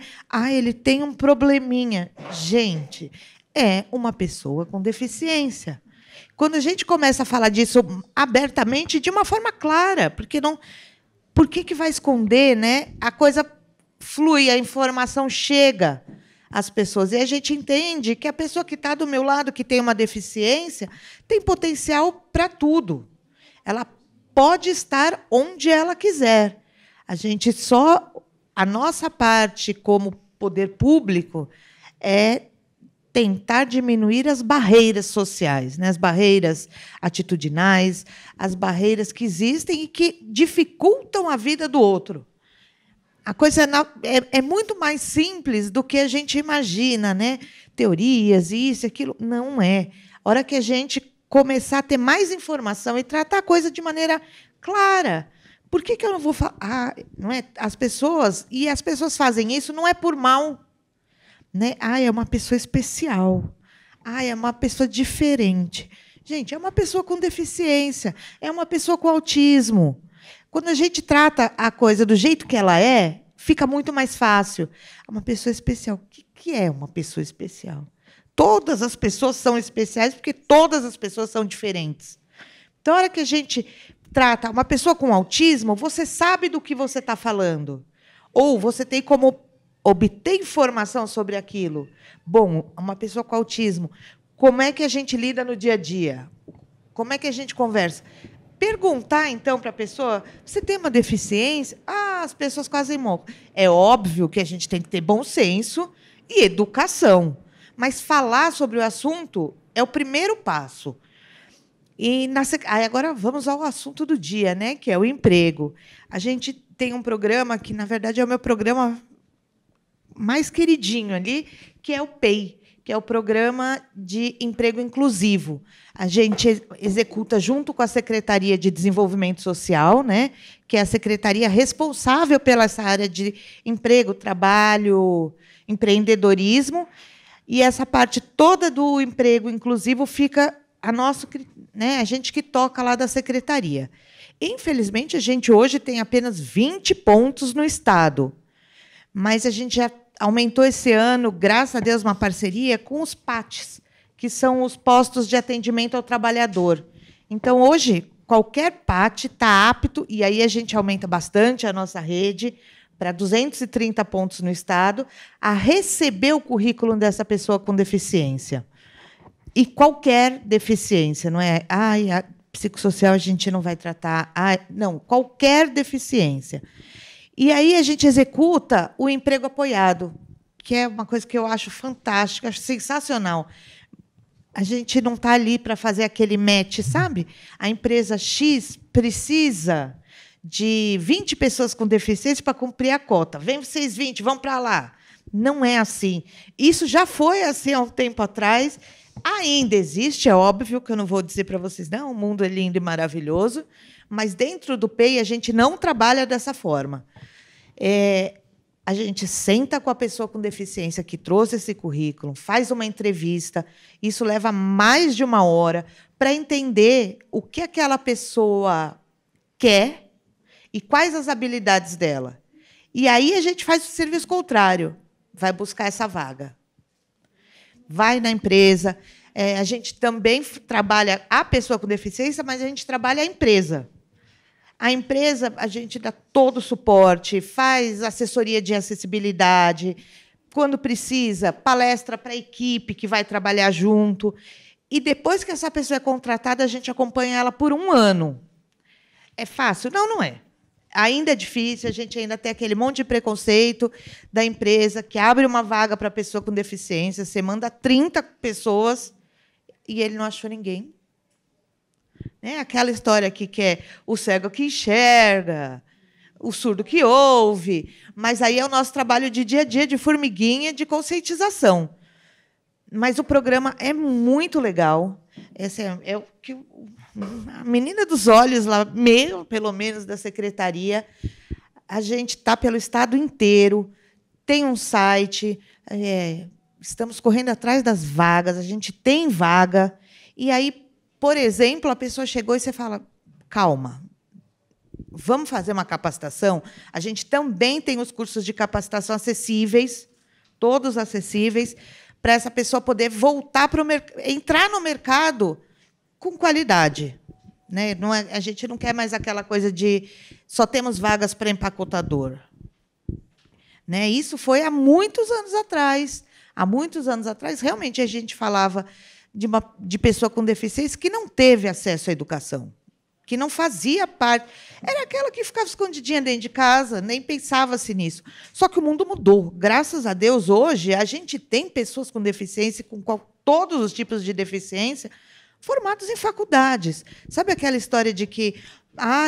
Ele tem um probleminha. Gente, é uma pessoa com deficiência. Quando a gente começa a falar disso abertamente, de uma forma clara, porque não, por que vai esconder, né? A coisa flui, a informação chega às pessoas, e a gente entende que a pessoa que está do meu lado, que tem uma deficiência, tem potencial para tudo. Ela pode estar onde ela quiser. A nossa parte como poder público é tentar diminuir as barreiras sociais, né? As barreiras atitudinais, as barreiras que existem e que dificultam a vida do outro. A coisa é muito mais simples do que a gente imagina, né? Teorias, isso, aquilo. Não é. A hora que a gente começar a ter mais informação e tratar a coisa de maneira clara. Por que eu não vou falar? Não é? As pessoas fazem isso não é por mal, né? É uma pessoa especial. É uma pessoa diferente. Gente, é uma pessoa com deficiência, é uma pessoa com autismo. Quando a gente trata a coisa do jeito que ela é, fica muito mais fácil. Uma pessoa especial. O que é uma pessoa especial? Todas as pessoas são especiais porque todas as pessoas são diferentes. Então, a hora que a gente trata uma pessoa com autismo, você sabe do que você está falando. Ou você tem como obter informação sobre aquilo. Bom, uma pessoa com autismo, como é que a gente lida no dia a dia? Como é que a gente conversa? Perguntar, então, para a pessoa, você tem uma deficiência? As pessoas quase morrem. É óbvio que a gente tem que ter bom senso e educação. Mas falar sobre o assunto é o primeiro passo. E agora vamos ao assunto do dia, né? Que é o emprego. A gente tem um programa que, na verdade, é o meu programa mais queridinho ali, que é o PEI, que é o Programa de Emprego Inclusivo. A gente executa junto com a Secretaria de Desenvolvimento Social, né, que é a secretaria responsável pela essa área de emprego, trabalho, empreendedorismo, e essa parte toda do emprego inclusivo fica a gente que toca lá da secretaria. Infelizmente, a gente hoje tem apenas 20 pontos no estado, mas a gente já aumentou esse ano, graças a Deus, uma parceria com os PATs, que são os postos de atendimento ao trabalhador. Então, hoje, qualquer PAT está apto, e aí a gente aumenta bastante a nossa rede, para 230 pontos no estado, a receber o currículo dessa pessoa com deficiência. E qualquer deficiência, não é? A psicossocial a gente não vai tratar. Não, qualquer deficiência. E aí a gente executa o emprego apoiado, que é uma coisa que eu acho fantástica, acho sensacional. A gente não está ali para fazer aquele match, sabe? A empresa X precisa de 20 pessoas com deficiência para cumprir a cota. Vem vocês 20, vão para lá. Não é assim. Isso já foi assim há um tempo atrás. Ainda existe, é óbvio que eu não vou dizer para vocês, não, o mundo é lindo e maravilhoso, mas dentro do PEI a gente não trabalha dessa forma. A gente senta com a pessoa com deficiência que trouxe esse currículo, faz uma entrevista, isso leva mais de 1 hora para entender o que aquela pessoa quer e quais as habilidades dela. E aí a gente faz o serviço contrário, vai buscar essa vaga. Vai na empresa. A gente também trabalha a pessoa com deficiência, mas a gente trabalha a empresa. A empresa, a gente dá todo o suporte, faz assessoria de acessibilidade, quando precisa, palestra para a equipe que vai trabalhar junto. E depois que essa pessoa é contratada, a gente acompanha ela por 1 ano. É fácil? Não, não é. Ainda é difícil, a gente ainda tem aquele monte de preconceito da empresa que abre uma vaga para pessoa com deficiência, você manda 30 pessoas e ele não achou ninguém. Aquela história aqui que é o cego que enxerga, o surdo que ouve, mas aí é o nosso trabalho de dia a dia, de formiguinha, de conscientização. Mas o programa é muito legal. Esse é o que a menina dos olhos, lá, pelo menos, da secretaria. A gente está pelo estado inteiro, tem um site, estamos correndo atrás das vagas, a gente tem vaga. E aí, por exemplo, a pessoa chegou e você fala, calma, vamos fazer uma capacitação? A gente também tem os cursos de capacitação acessíveis, todos acessíveis, para essa pessoa poder voltar para entrar no mercado com qualidade. Não a gente não quer mais aquela coisa de só temos vagas para empacotador. Isso foi há muitos anos atrás. Há muitos anos atrás, realmente, a gente falava de pessoa com deficiência que não teve acesso à educação, que não fazia parte. Era aquela que ficava escondidinha dentro de casa, nem pensava-se nisso. Só que o mundo mudou. Graças a Deus, hoje, a gente tem pessoas com deficiência, com todos os tipos de deficiência, formados em faculdades. Sabe aquela história de que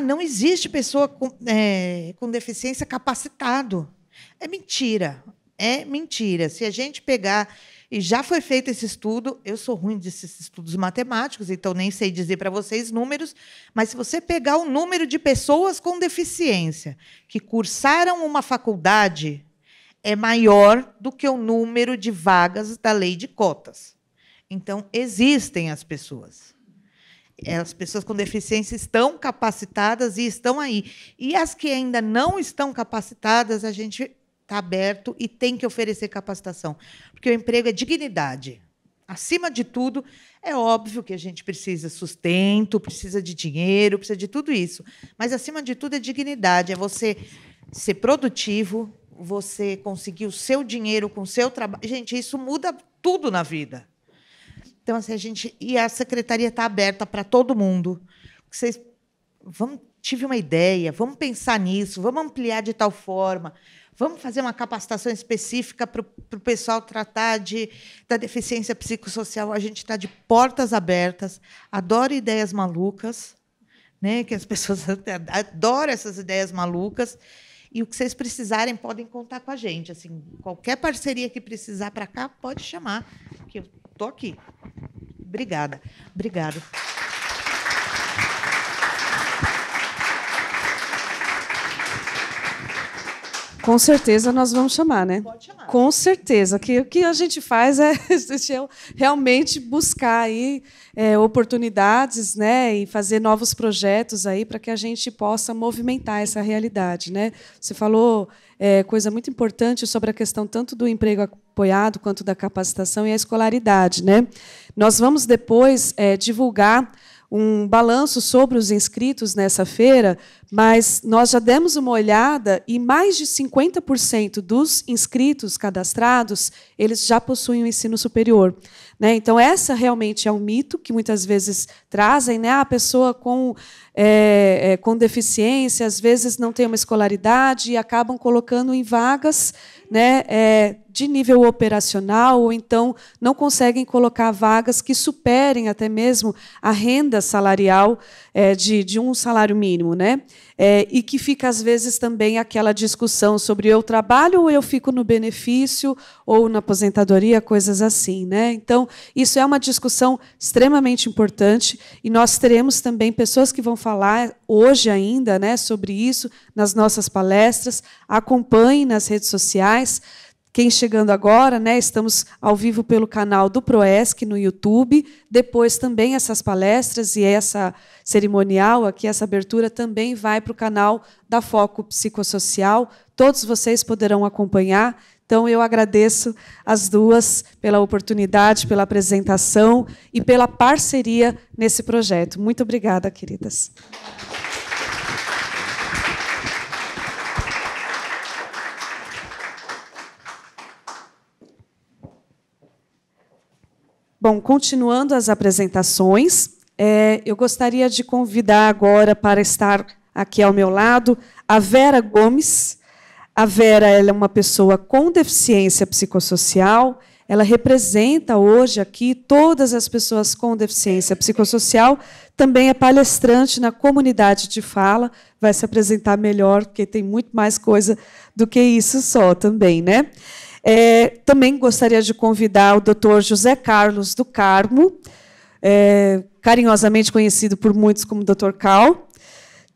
não existe pessoa com deficiência capacitado? É mentira. É mentira. Se a gente pegar... E já foi feito esse estudo, eu sou ruim desses estudos matemáticos, então nem sei dizer para vocês números, mas se você pegar o número de pessoas com deficiência que cursaram uma faculdade, é maior do que o número de vagas da lei de cotas. Então, existem as pessoas. As pessoas com deficiência estão capacitadas e estão aí. E as que ainda não estão capacitadas, a gente está aberto e tem que oferecer capacitação. Porque o emprego é dignidade. Acima de tudo, é óbvio que a gente precisa de sustento, precisa de dinheiro, precisa de tudo isso. Mas, acima de tudo, é dignidade. É você ser produtivo, você conseguir o seu dinheiro com o seu trabalho. Gente, isso muda tudo na vida. Então, assim, a secretaria está aberta para todo mundo. Vocês tive uma ideia, vamos pensar nisso, vamos ampliar de tal forma, vamos fazer uma capacitação específica para o pessoal tratar da deficiência psicossocial. A gente está de portas abertas, adoro ideias malucas, que as pessoas adoram essas ideias malucas. E o que vocês precisarem, podem contar com a gente. Assim, qualquer parceria que precisar para cá, pode chamar, que eu estou aqui. Obrigada. Obrigada. Com certeza nós vamos chamar, né? Pode chamar. Com certeza. O que a gente faz é realmente buscar aí, oportunidades, né, e fazer novos projetos aí para que a gente possa movimentar essa realidade, né? Você falou coisa muito importante sobre a questão tanto do emprego apoiado quanto da capacitação e a escolaridade, né? Nós vamos depois divulgar um balanço sobre os inscritos nessa feira, mas nós já demos uma olhada e mais de 50% dos inscritos cadastrados, eles já possuem o ensino superior, né? Então, essa realmente é um mito que muitas vezes trazem, né? A pessoa com deficiência, às vezes não tem uma escolaridade e acabam colocando em vagas, né, de nível operacional, ou então não conseguem colocar vagas que superem até mesmo a renda salarial de um salário mínimo, né? E que fica, às vezes, também aquela discussão sobre eu trabalho ou eu fico no benefício ou na aposentadoria, coisas assim, né? Então, isso é uma discussão extremamente importante e nós teremos também pessoas que vão falar hoje ainda, né, sobre isso nas nossas palestras. Acompanhem nas redes sociais. Quem chegando agora, né, estamos ao vivo pelo canal do Proesc no YouTube. Depois também essas palestras e essa cerimonial aqui, essa abertura também vai para o canal da Foco Psicossocial. Todos vocês poderão acompanhar. Então, eu agradeço as duas pela oportunidade, pela apresentação e pela parceria nesse projeto. Muito obrigada, queridas. Bom, continuando as apresentações, eu gostaria de convidar agora para estar aqui ao meu lado a Vera Gomes. A Vera, ela é uma pessoa com deficiência psicossocial. Ela representa hoje aqui todas as pessoas com deficiência psicossocial. Também é palestrante na comunidade de fala. Vai se apresentar melhor, porque tem muito mais coisa do que isso só também, né? Também gostaria de convidar o Dr. José Carlos do Carmo, carinhosamente conhecido por muitos como Dr. Cal.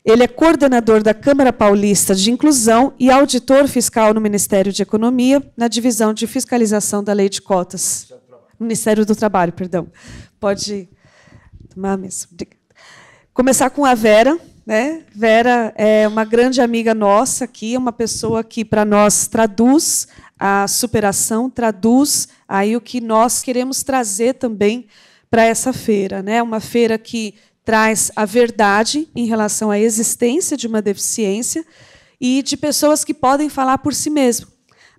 Ele é coordenador da Câmara Paulista de Inclusão e auditor fiscal no Ministério de Economia, na divisão de fiscalização da Lei de Cotas. Ministério do Trabalho, perdão. Pode tomar mesmo. Começar com a Vera, né? Vera é uma grande amiga nossa aqui, uma pessoa que, para nós, traduz a superação, traduz aí o que nós queremos trazer também para essa feira, né? Uma feira que traz a verdade em relação à existência de uma deficiência e de pessoas que podem falar por si mesmas,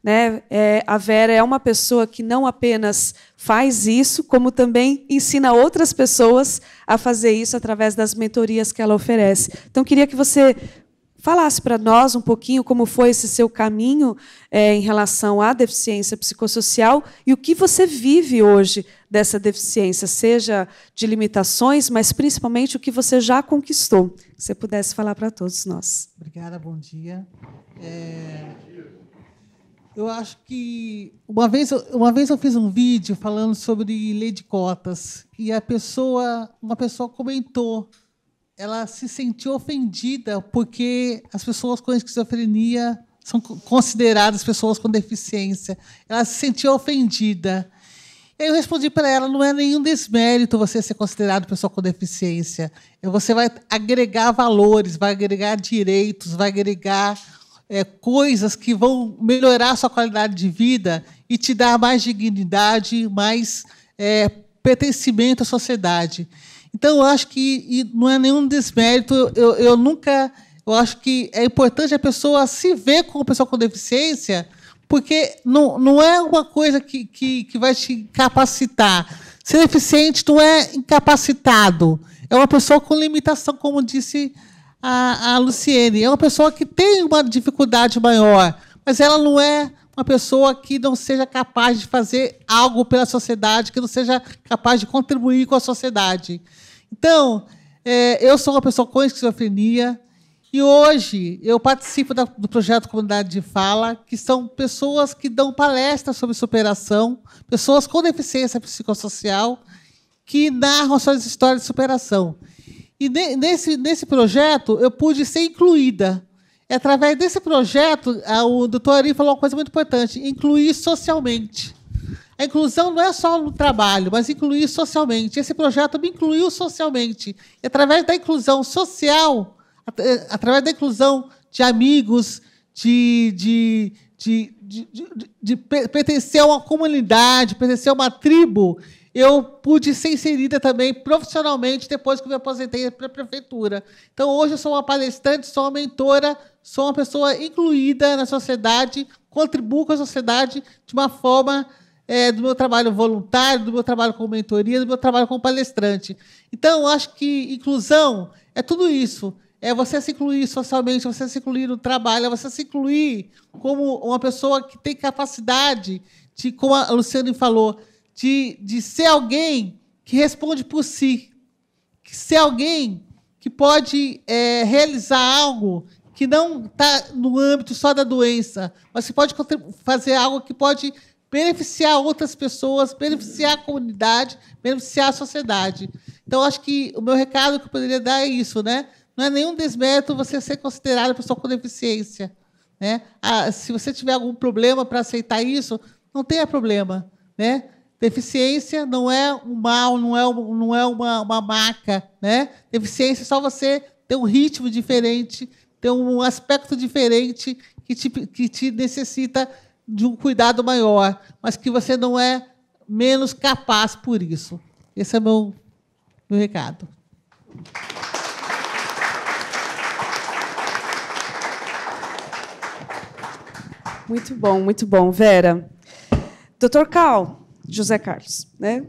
né? A Vera é uma pessoa que não apenas faz isso, como também ensina outras pessoas a fazer isso através das mentorias que ela oferece. Então, queria que você falasse para nós um pouquinho como foi esse seu caminho em relação à deficiência psicossocial e o que você vive hoje dessa deficiência, seja de limitações, mas principalmente o que você já conquistou. Se você pudesse falar para todos nós. Obrigada, bom dia. Eu acho que uma vez eu fiz um vídeo falando sobre lei de cotas e uma pessoa comentou. Ela se sentiu ofendida porque as pessoas com esquizofrenia são consideradas pessoas com deficiência. Ela se sentiu ofendida. Eu respondi para ela, não é nenhum desmérito você ser considerado pessoa com deficiência. Você vai agregar valores, vai agregar direitos, vai agregar coisas que vão melhorar a sua qualidade de vida e te dar mais dignidade, mais pertencimento à sociedade. Então, eu acho que não é nenhum desmérito. Eu acho que é importante a pessoa se ver como pessoa com deficiência, porque não é uma coisa que vai te capacitar. Ser deficiente não é incapacitado. É uma pessoa com limitação, como disse a Luciene. É uma pessoa que tem uma dificuldade maior, mas ela não é uma pessoa que não seja capaz de fazer algo pela sociedade, que não seja capaz de contribuir com a sociedade. Então, eu sou uma pessoa com esquizofrenia E hoje eu participo do projeto Comunidade de Fala, que são pessoas que dão palestras sobre superação, pessoas com deficiência psicossocial, que narram suas histórias de superação. E nesse projeto eu pude ser incluída. Através desse projeto, o doutor Ari falou uma coisa muito importante: incluir socialmente. A inclusão não é só no trabalho, mas incluir socialmente. Esse projeto me incluiu socialmente. E, através da inclusão social, através da inclusão de amigos, de pertencer a uma comunidade, pertencer a uma tribo, eu pude ser inserida também profissionalmente depois que me aposentei para a prefeitura. Então, hoje eu sou uma palestrante, sou uma mentora, sou uma pessoa incluída na sociedade, contribuo com a sociedade de uma forma do meu trabalho voluntário, do meu trabalho com mentoria, do meu trabalho como palestrante. Então, eu acho que inclusão é tudo isso. É você se incluir socialmente, você se incluir no trabalho, é você se incluir como uma pessoa que tem capacidade de, como a Luciane falou, de ser alguém que responde por si, que ser alguém que pode realizar algo que não está no âmbito só da doença, mas que pode fazer algo que pode beneficiar outras pessoas, beneficiar a comunidade, beneficiar a sociedade. Então, acho que o meu recado que eu poderia dar é isso, né? Não é nenhum desmérito você ser considerado pessoa com deficiência, né? Se você tiver algum problema para aceitar isso, não tenha problema, né? Deficiência não é um mal, não é uma marca, né? Deficiência é só você ter um ritmo diferente, ter um aspecto diferente que te necessita de um cuidado maior, mas que você não é menos capaz por isso. Esse é meu recado. Muito bom, Vera. Dr. Cal, José Carlos, né?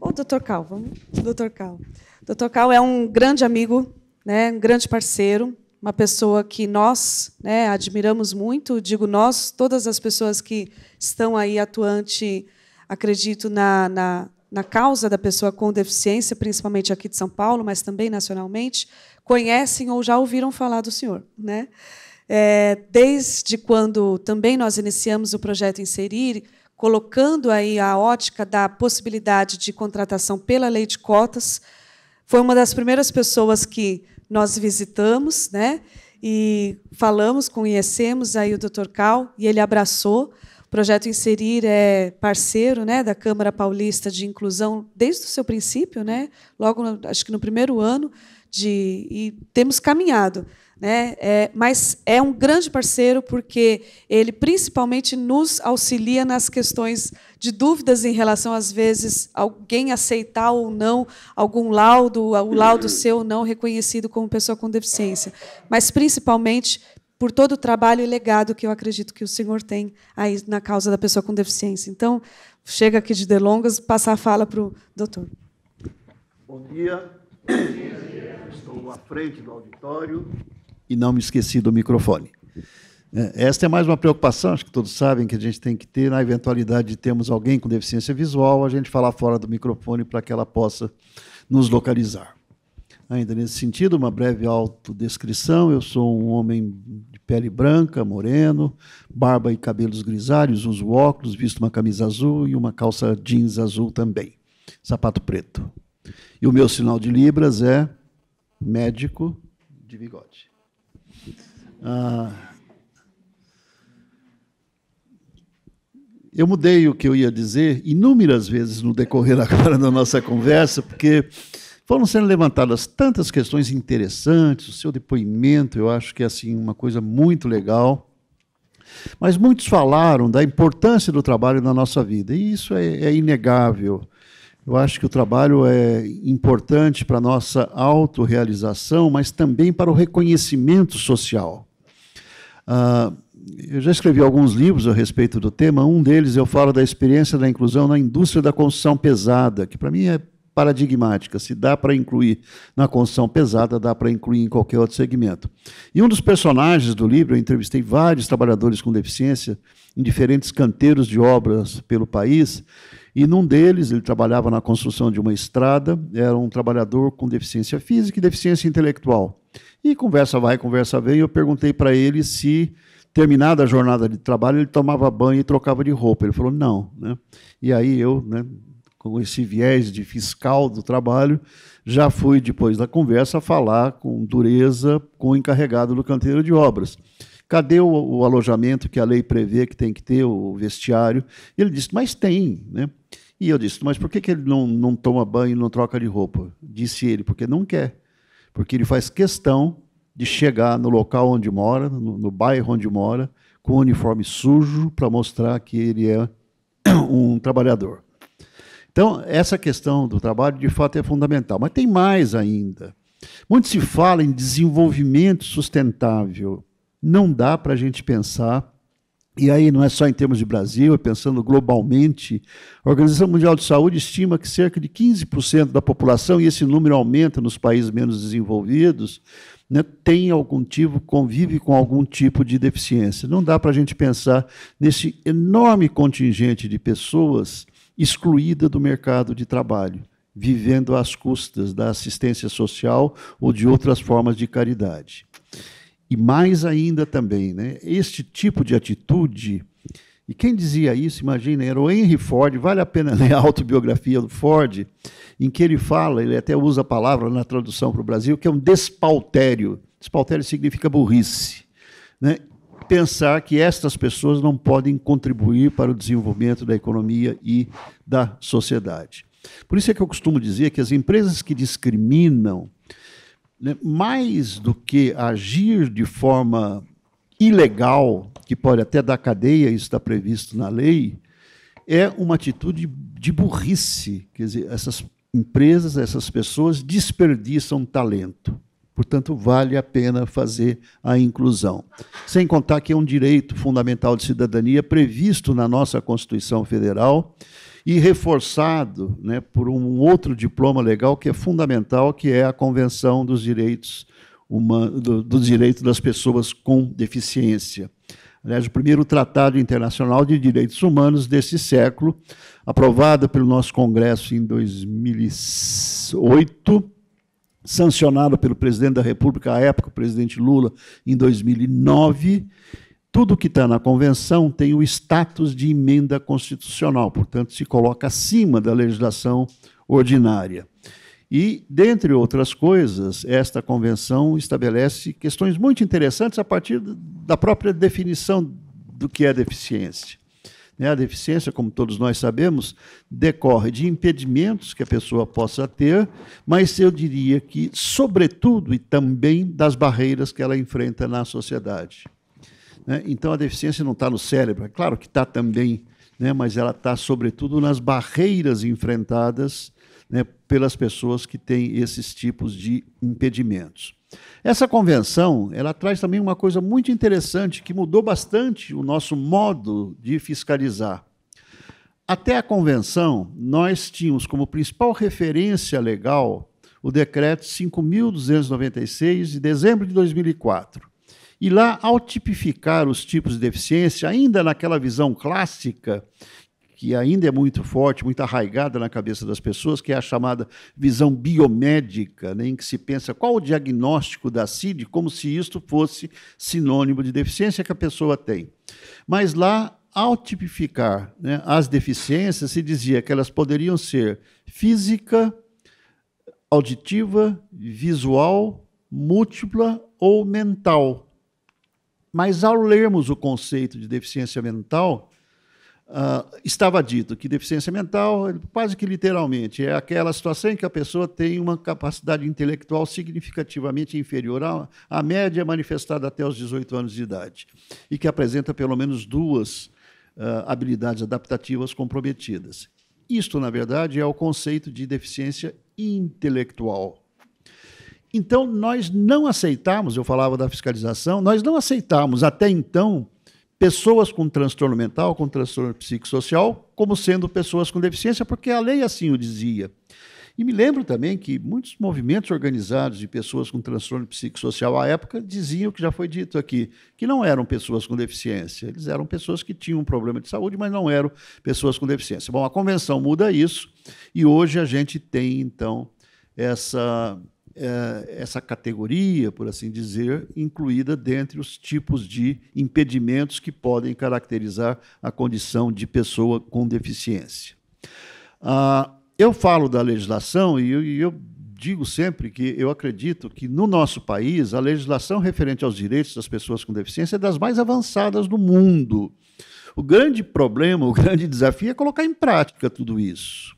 Ô, Dr. Cal, vamos. Dr. Cal. Dr. Cal é um grande amigo, né? Um grande parceiro, uma pessoa que nós, né, admiramos muito. Digo nós, todas as pessoas que estão aí atuante, acredito na causa da pessoa com deficiência, principalmente aqui de São Paulo, mas também nacionalmente, conhecem ou já ouviram falar do senhor, né? Desde quando também nós iniciamos o projeto Inserir, colocando aí a ótica da possibilidade de contratação pela lei de cotas, foi uma das primeiras pessoas que nós visitamos, né, e falamos, conhecemos aí o Dr. Cal, e ele abraçou. O projeto Inserir é parceiro, né, da Câmara Paulista de Inclusão desde o seu princípio, né, logo, acho que no primeiro ano, e temos caminhado, né? Mas é um grande parceiro porque ele principalmente nos auxilia nas questões de dúvidas em relação, às vezes, alguém aceitar ou não algum laudo, o laudo seu não reconhecido como pessoa com deficiência, mas principalmente por todo o trabalho e legado que eu acredito que o senhor tem aí na causa da pessoa com deficiência. Então, chega aqui de delongas, passar a fala para o doutor. Bom dia. Estou à frente do auditório e não me esqueci do microfone. Esta é mais uma preocupação, acho que todos sabem, que a gente tem que ter na eventualidade de termos alguém com deficiência visual, a gente falar fora do microfone para que ela possa nos localizar. Ainda nesse sentido, uma breve autodescrição: eu sou um homem de pele branca, moreno, barba e cabelos grisalhos, uso óculos, visto uma camisa azul e uma calça jeans azul também, sapato preto. E o meu sinal de Libras é médico de bigode. Eu mudei o que eu ia dizer inúmeras vezes no decorrer agora da nossa conversa, porque foram sendo levantadas tantas questões interessantes. O seu depoimento, eu acho que é assim, uma coisa muito legal. Mas muitos falaram da importância do trabalho na nossa vida, e isso é inegável. Eu acho que o trabalho é importante para a nossa autorrealização, mas também para o reconhecimento social. Eu já escrevi alguns livros a respeito do tema. Um deles eu falo da experiência da inclusão na indústria da construção pesada, que para mim é paradigmática. Se dá para incluir na construção pesada, dá para incluir em qualquer outro segmento. E um dos personagens do livro, eu entrevistei vários trabalhadores com deficiência em diferentes canteiros de obras pelo país, e num deles, ele trabalhava na construção de uma estrada, era um trabalhador com deficiência física e deficiência intelectual. E conversa vai, conversa vem, eu perguntei para ele se, terminada a jornada de trabalho, ele tomava banho e trocava de roupa. Ele falou, não. Né? E aí eu, né, com esse viés de fiscal do trabalho, já fui, depois da conversa, falar com dureza com o encarregado do canteiro de obras. Cadê o alojamento que a lei prevê que tem que ter, o vestiário? E ele disse, mas tem. Né? E eu disse, mas por que ele não toma banho e não troca de roupa? Disse ele, porque não quer. Porque ele faz questão de chegar no local onde mora, no bairro onde mora, com o uniforme sujo, para mostrar que ele é um trabalhador. Então, essa questão do trabalho, de fato, é fundamental. Mas tem mais ainda. Muito se fala em desenvolvimento sustentável. Não dá para a gente pensar, e aí não é só em termos de Brasil, é pensando globalmente. A Organização Mundial de Saúde estima que cerca de 15% da população, e esse número aumenta nos países menos desenvolvidos, né, tem algum tipo, convive com algum tipo de deficiência. Não dá para a gente pensar nesse enorme contingente de pessoas excluída do mercado de trabalho, vivendo às custas da assistência social ou de outras formas de caridade. E mais ainda também, né, este tipo de atitude, e quem dizia isso, imagina, era o Henry Ford, vale a pena ler a autobiografia do Ford, em que ele fala, ele até usa a palavra na tradução para o Brasil, que é um despautério. Despautério significa burrice. Né? Pensar que estas pessoas não podem contribuir para o desenvolvimento da economia e da sociedade. Por isso é que eu costumo dizer que as empresas que discriminam, né, mais do que agir de forma ilegal, que pode até dar cadeia, isso está previsto na lei, é uma atitude de burrice. Quer dizer, essas empresas, essas pessoas desperdiçam talento. Portanto, vale a pena fazer a inclusão. Sem contar que é um direito fundamental de cidadania previsto na nossa Constituição Federal e reforçado, né, por um outro diploma legal que é fundamental, que é a Convenção dos Direitos dos Direitos das Pessoas com Deficiência. Aliás, o primeiro Tratado Internacional de Direitos Humanos desse século, aprovado pelo nosso Congresso em 2008, sancionado pelo presidente da República, à época, o presidente Lula, em 2009. Tudo que está na Convenção tem o status de emenda constitucional, portanto, se coloca acima da legislação ordinária. E, dentre outras coisas, esta Convenção estabelece questões muito interessantes a partir da própria definição do que é deficiência. A deficiência, como todos nós sabemos, decorre de impedimentos que a pessoa possa ter, mas eu diria que, sobretudo e também, das barreiras que ela enfrenta na sociedade. Então, a deficiência não está no cérebro, é claro que está também, né, mas ela está, sobretudo, nas barreiras enfrentadas, né, pelas pessoas que têm esses tipos de impedimentos. Essa convenção, ela traz também uma coisa muito interessante, que mudou bastante o nosso modo de fiscalizar. Até a convenção, nós tínhamos como principal referência legal o decreto 5.296, de dezembro de 2004. E lá, ao tipificar os tipos de deficiência, ainda naquela visão clássica, que ainda é muito forte, muito arraigada na cabeça das pessoas, que é a chamada visão biomédica, né, em que se pensa qual o diagnóstico da CID, como se isto fosse sinônimo de deficiência que a pessoa tem. Mas lá, ao tipificar, né, as deficiências, se dizia que elas poderiam ser física, auditiva, visual, múltipla ou mental. Mas, ao lermos o conceito de deficiência mental, estava dito que deficiência mental, quase que literalmente, é aquela situação em que a pessoa tem uma capacidade intelectual significativamente inferior à média manifestada até os 18 anos de idade, e que apresenta pelo menos duas habilidades adaptativas comprometidas. Isto, na verdade, é o conceito de deficiência intelectual. Então, nós não aceitamos, eu falava da fiscalização, nós não aceitamos até então pessoas com transtorno mental, com transtorno psicossocial, como sendo pessoas com deficiência, porque a lei assim o dizia. E me lembro também que muitos movimentos organizados de pessoas com transtorno psicossocial à época diziam, que já foi dito aqui, que não eram pessoas com deficiência. Eles eram pessoas que tinham um problema de saúde, mas não eram pessoas com deficiência. Bom, a convenção muda isso e hoje a gente tem, então, essa categoria, por assim dizer, incluída dentre os tipos de impedimentos que podem caracterizar a condição de pessoa com deficiência. Eu falo da legislação e eu digo sempre que eu acredito que, no nosso país, a legislação referente aos direitos das pessoas com deficiência é das mais avançadas do mundo. O grande problema, o grande desafio é colocar em prática tudo isso.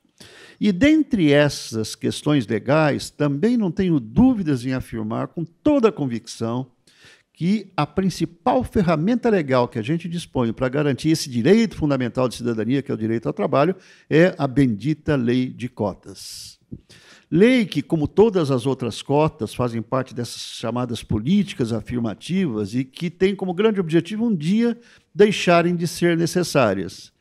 E, dentre essas questões legais, também não tenho dúvidas em afirmar com toda a convicção que a principal ferramenta legal que a gente dispõe para garantir esse direito fundamental de cidadania, que é o direito ao trabalho, é a bendita lei de cotas. Lei que, como todas as outras cotas, fazem parte dessas chamadas políticas afirmativas e que tem como grande objetivo um dia deixarem de ser necessárias.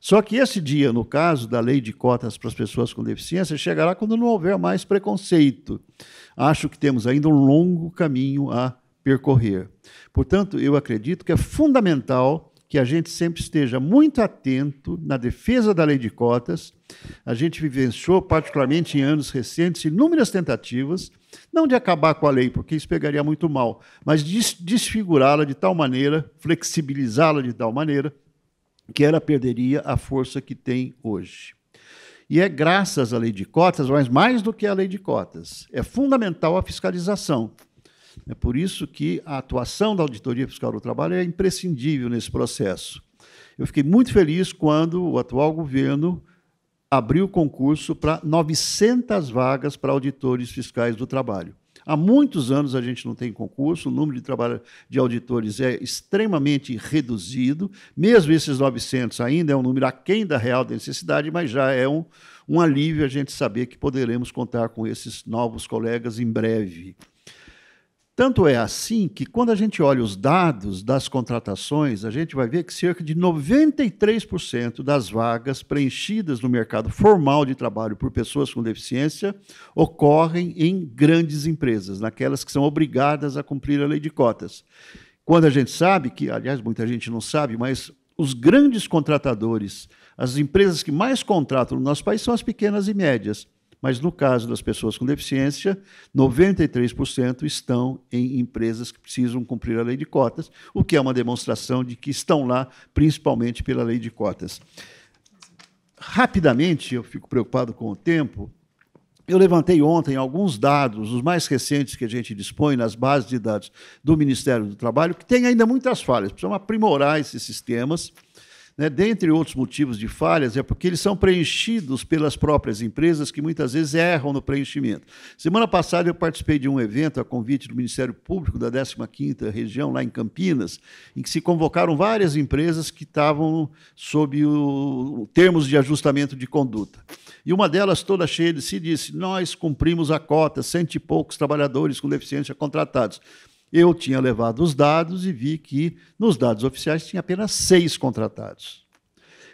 Só que esse dia, no caso da lei de cotas para as pessoas com deficiência, chegará quando não houver mais preconceito. Acho que temos ainda um longo caminho a percorrer. Portanto, eu acredito que é fundamental que a gente sempre esteja muito atento na defesa da lei de cotas. A gente vivenciou, particularmente em anos recentes, inúmeras tentativas, não de acabar com a lei, porque isso pegaria muito mal, mas de desfigurá-la de tal maneira, flexibilizá-la de tal maneira, que ela perderia a força que tem hoje. E é graças à lei de cotas, mas mais do que a lei de cotas, é fundamental a fiscalização. É por isso que a atuação da Auditoria Fiscal do Trabalho é imprescindível nesse processo. Eu fiquei muito feliz quando o atual governo abriu concurso para 900 vagas para auditores fiscais do trabalho. Há muitos anos a gente não tem concurso, o número de auditores é extremamente reduzido, mesmo esses 900 ainda é um número aquém da real necessidade, mas já é um alívio a gente saber que poderemos contar com esses novos colegas em breve. Tanto é assim que, quando a gente olha os dados das contratações, a gente vai ver que cerca de 93% das vagas preenchidas no mercado formal de trabalho por pessoas com deficiência ocorrem em grandes empresas, naquelas que são obrigadas a cumprir a lei de cotas. Quando a gente sabe que, aliás, muita gente não sabe, mas os grandes contratadores, as empresas que mais contratam no nosso país são as pequenas e médias. Mas, no caso das pessoas com deficiência, 93% estão em empresas que precisam cumprir a lei de cotas, o que é uma demonstração de que estão lá principalmente pela lei de cotas. Rapidamente, eu fico preocupado com o tempo, eu levantei ontem alguns dados, os mais recentes que a gente dispõe nas bases de dados do Ministério do Trabalho, que tem ainda muitas falhas, precisam aprimorar esses sistemas. Dentre outros motivos de falhas, é porque eles são preenchidos pelas próprias empresas, que muitas vezes erram no preenchimento. Semana passada eu participei de um evento a convite do Ministério Público da 15ª Região, lá em Campinas, em que se convocaram várias empresas que estavam sob termos de ajustamento de conduta. E uma delas, toda cheia de si, disse: nós cumprimos a cota, 100 e poucos trabalhadores com deficiência contratados. Eu tinha levado os dados e vi que, nos dados oficiais, tinha apenas 6 contratados.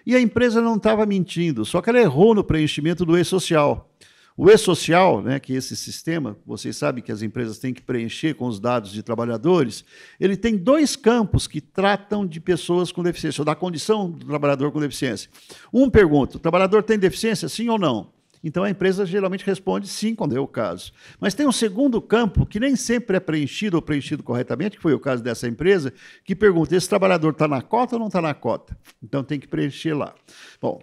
E a empresa não estava mentindo, só que ela errou no preenchimento do e-social. O e-social, que é esse sistema, vocês sabem que as empresas têm que preencher com os dados de trabalhadores, ele tem 2 campos que tratam de pessoas com deficiência, ou da condição do trabalhador com deficiência. Um pergunta: o trabalhador tem deficiência, sim ou não? Então, a empresa geralmente responde sim, quando é o caso. Mas tem um segundo campo, que nem sempre é preenchido ou preenchido corretamente, que foi o caso dessa empresa, que pergunta: esse trabalhador está na cota ou não está na cota? Então, tem que preencher lá. Bom,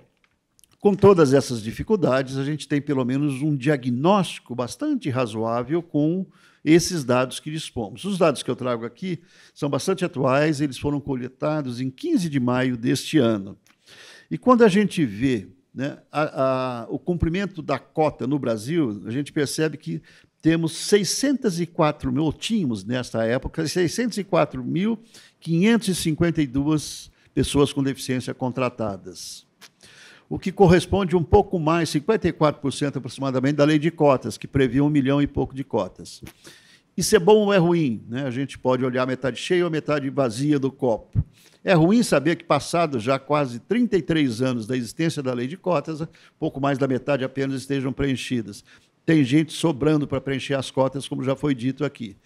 com todas essas dificuldades, a gente tem pelo menos um diagnóstico bastante razoável com esses dados que dispomos. Os dados que eu trago aqui são bastante atuais, eles foram coletados em 15 de maio deste ano. E quando a gente vê o cumprimento da cota no Brasil, a gente percebe que temos 604 mil, ou tínhamos nesta época, 604.552 pessoas com deficiência contratadas, o que corresponde um pouco mais, 54% aproximadamente, da lei de cotas, que previa 1 milhão e pouco de cotas. Isso é bom ou é ruim? Né? A gente pode olhar a metade cheia ou a metade vazia do copo. É ruim saber que, passados já quase 33 anos da existência da lei de cotas, pouco mais da metade apenas estejam preenchidas. Tem gente sobrando para preencher as cotas, como já foi dito aqui.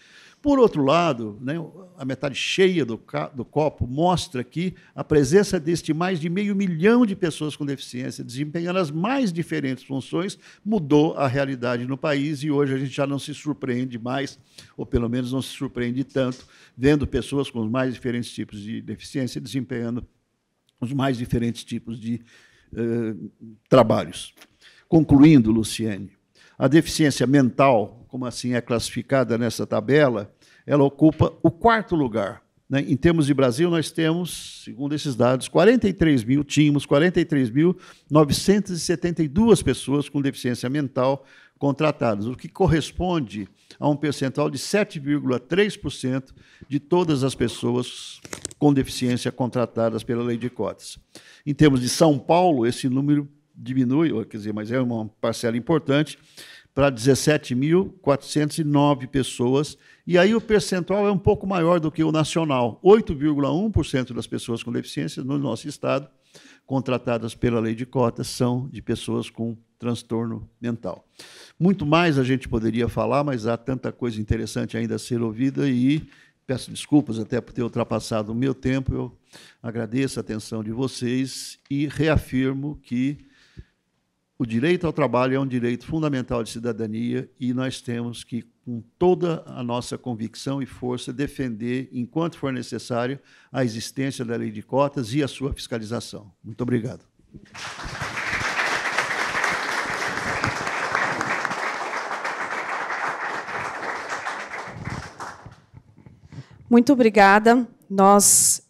Por outro lado, né, a metade cheia do copo mostra aqui a presença deste mais de 500 mil de pessoas com deficiência, desempenhando as mais diferentes funções, mudou a realidade no país e hoje a gente já não se surpreende mais, ou pelo menos não se surpreende tanto, vendo pessoas com os mais diferentes tipos de deficiência desempenhando os mais diferentes tipos de trabalhos. Concluindo, Luciene, a deficiência mental, como assim é classificada nessa tabela, ela ocupa o 4º lugar. Né? Em termos de Brasil, nós temos, segundo esses dados, 43.972 pessoas com deficiência mental contratadas, o que corresponde a um percentual de 7,3% de todas as pessoas com deficiência contratadas pela lei de cotas. Em termos de São Paulo, esse número diminui, quer dizer, mas é uma parcela importante, para 17.409 pessoas, e aí o percentual é um pouco maior do que o nacional. 8,1% das pessoas com deficiência no nosso estado, contratadas pela lei de cotas, são de pessoas com transtorno mental. Muito mais a gente poderia falar, mas há tanta coisa interessante ainda a ser ouvida, e peço desculpas até por ter ultrapassado o meu tempo, eu agradeço a atenção de vocês e reafirmo que o direito ao trabalho é um direito fundamental de cidadania e nós temos que, com toda a nossa convicção e força, defender, enquanto for necessário, a existência da lei de cotas e a sua fiscalização. Muito obrigado. Muito obrigada. Nós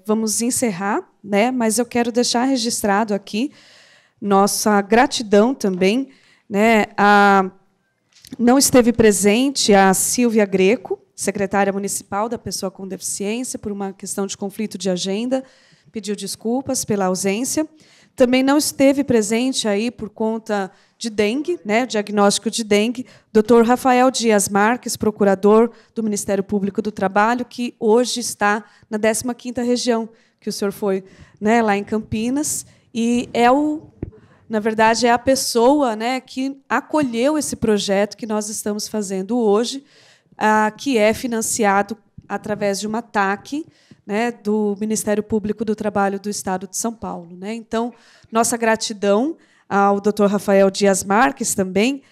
vamos encerrar, né? Mas eu quero deixar registrado aqui nossa gratidão também, né? Não esteve presente a Silvia Greco, secretária municipal da pessoa com deficiência, por uma questão de conflito de agenda, pediu desculpas pela ausência. Também não esteve presente aí por conta de dengue, né, diagnóstico de dengue, Dr. Rafael Dias Marques, procurador do Ministério Público do Trabalho, que hoje está na 15ª região, que o senhor foi, né, lá em Campinas, e na verdade, é a pessoa, né, que acolheu esse projeto que nós estamos fazendo hoje, que é financiado através de uma TAC, né, do Ministério Público do Trabalho do Estado de São Paulo. Né? Então, nossa gratidão ao Dr. Rafael Dias Marques também.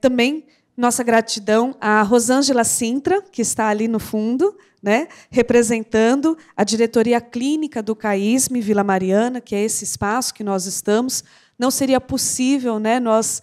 Também nossa gratidão à Rosângela Sintra, que está ali no fundo, né, representando a diretoria clínica do CAISM Vila Mariana, que é esse espaço que nós estamos. Não seria possível, né, nós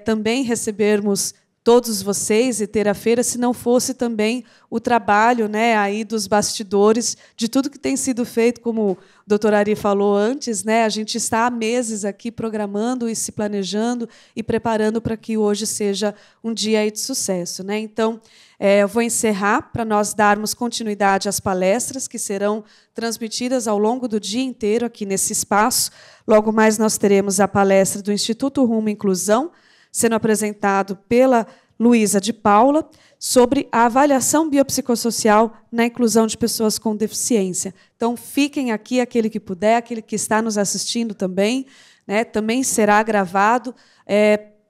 também recebermos todos vocês e ter a feira se não fosse também o trabalho, né, aí dos bastidores de tudo que tem sido feito, como o doutor Ari falou antes, né, a gente está há meses aqui programando e se planejando e preparando para que hoje seja um dia aí de sucesso. Né? Então, eu vou encerrar para nós darmos continuidade às palestras que serão transmitidas ao longo do dia inteiro aqui nesse espaço. Logo mais nós teremos a palestra do Instituto Rumo Inclusão, sendo apresentado pela Luísa de Paula, sobre a avaliação biopsicossocial na inclusão de pessoas com deficiência. Então, fiquem aqui, aquele que puder, aquele que está nos assistindo também, né, também será gravado,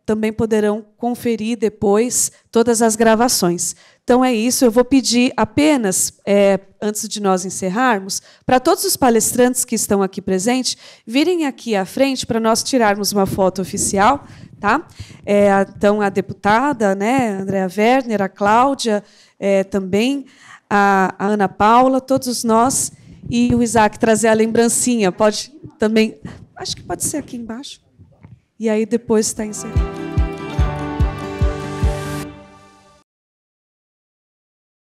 também poderão conferir depois todas as gravações. Então, é isso. Eu vou pedir apenas, antes de nós encerrarmos, para todos os palestrantes que estão aqui presentes, virem aqui à frente para nós tirarmos uma foto oficial. Tá? Então, a deputada, né, Andréa Werner, a Cláudia, também, a Ana Paula, todos nós, e o Isaac trazer a lembrancinha. Pode também... Acho que pode ser aqui embaixo. E aí depois está encerrado.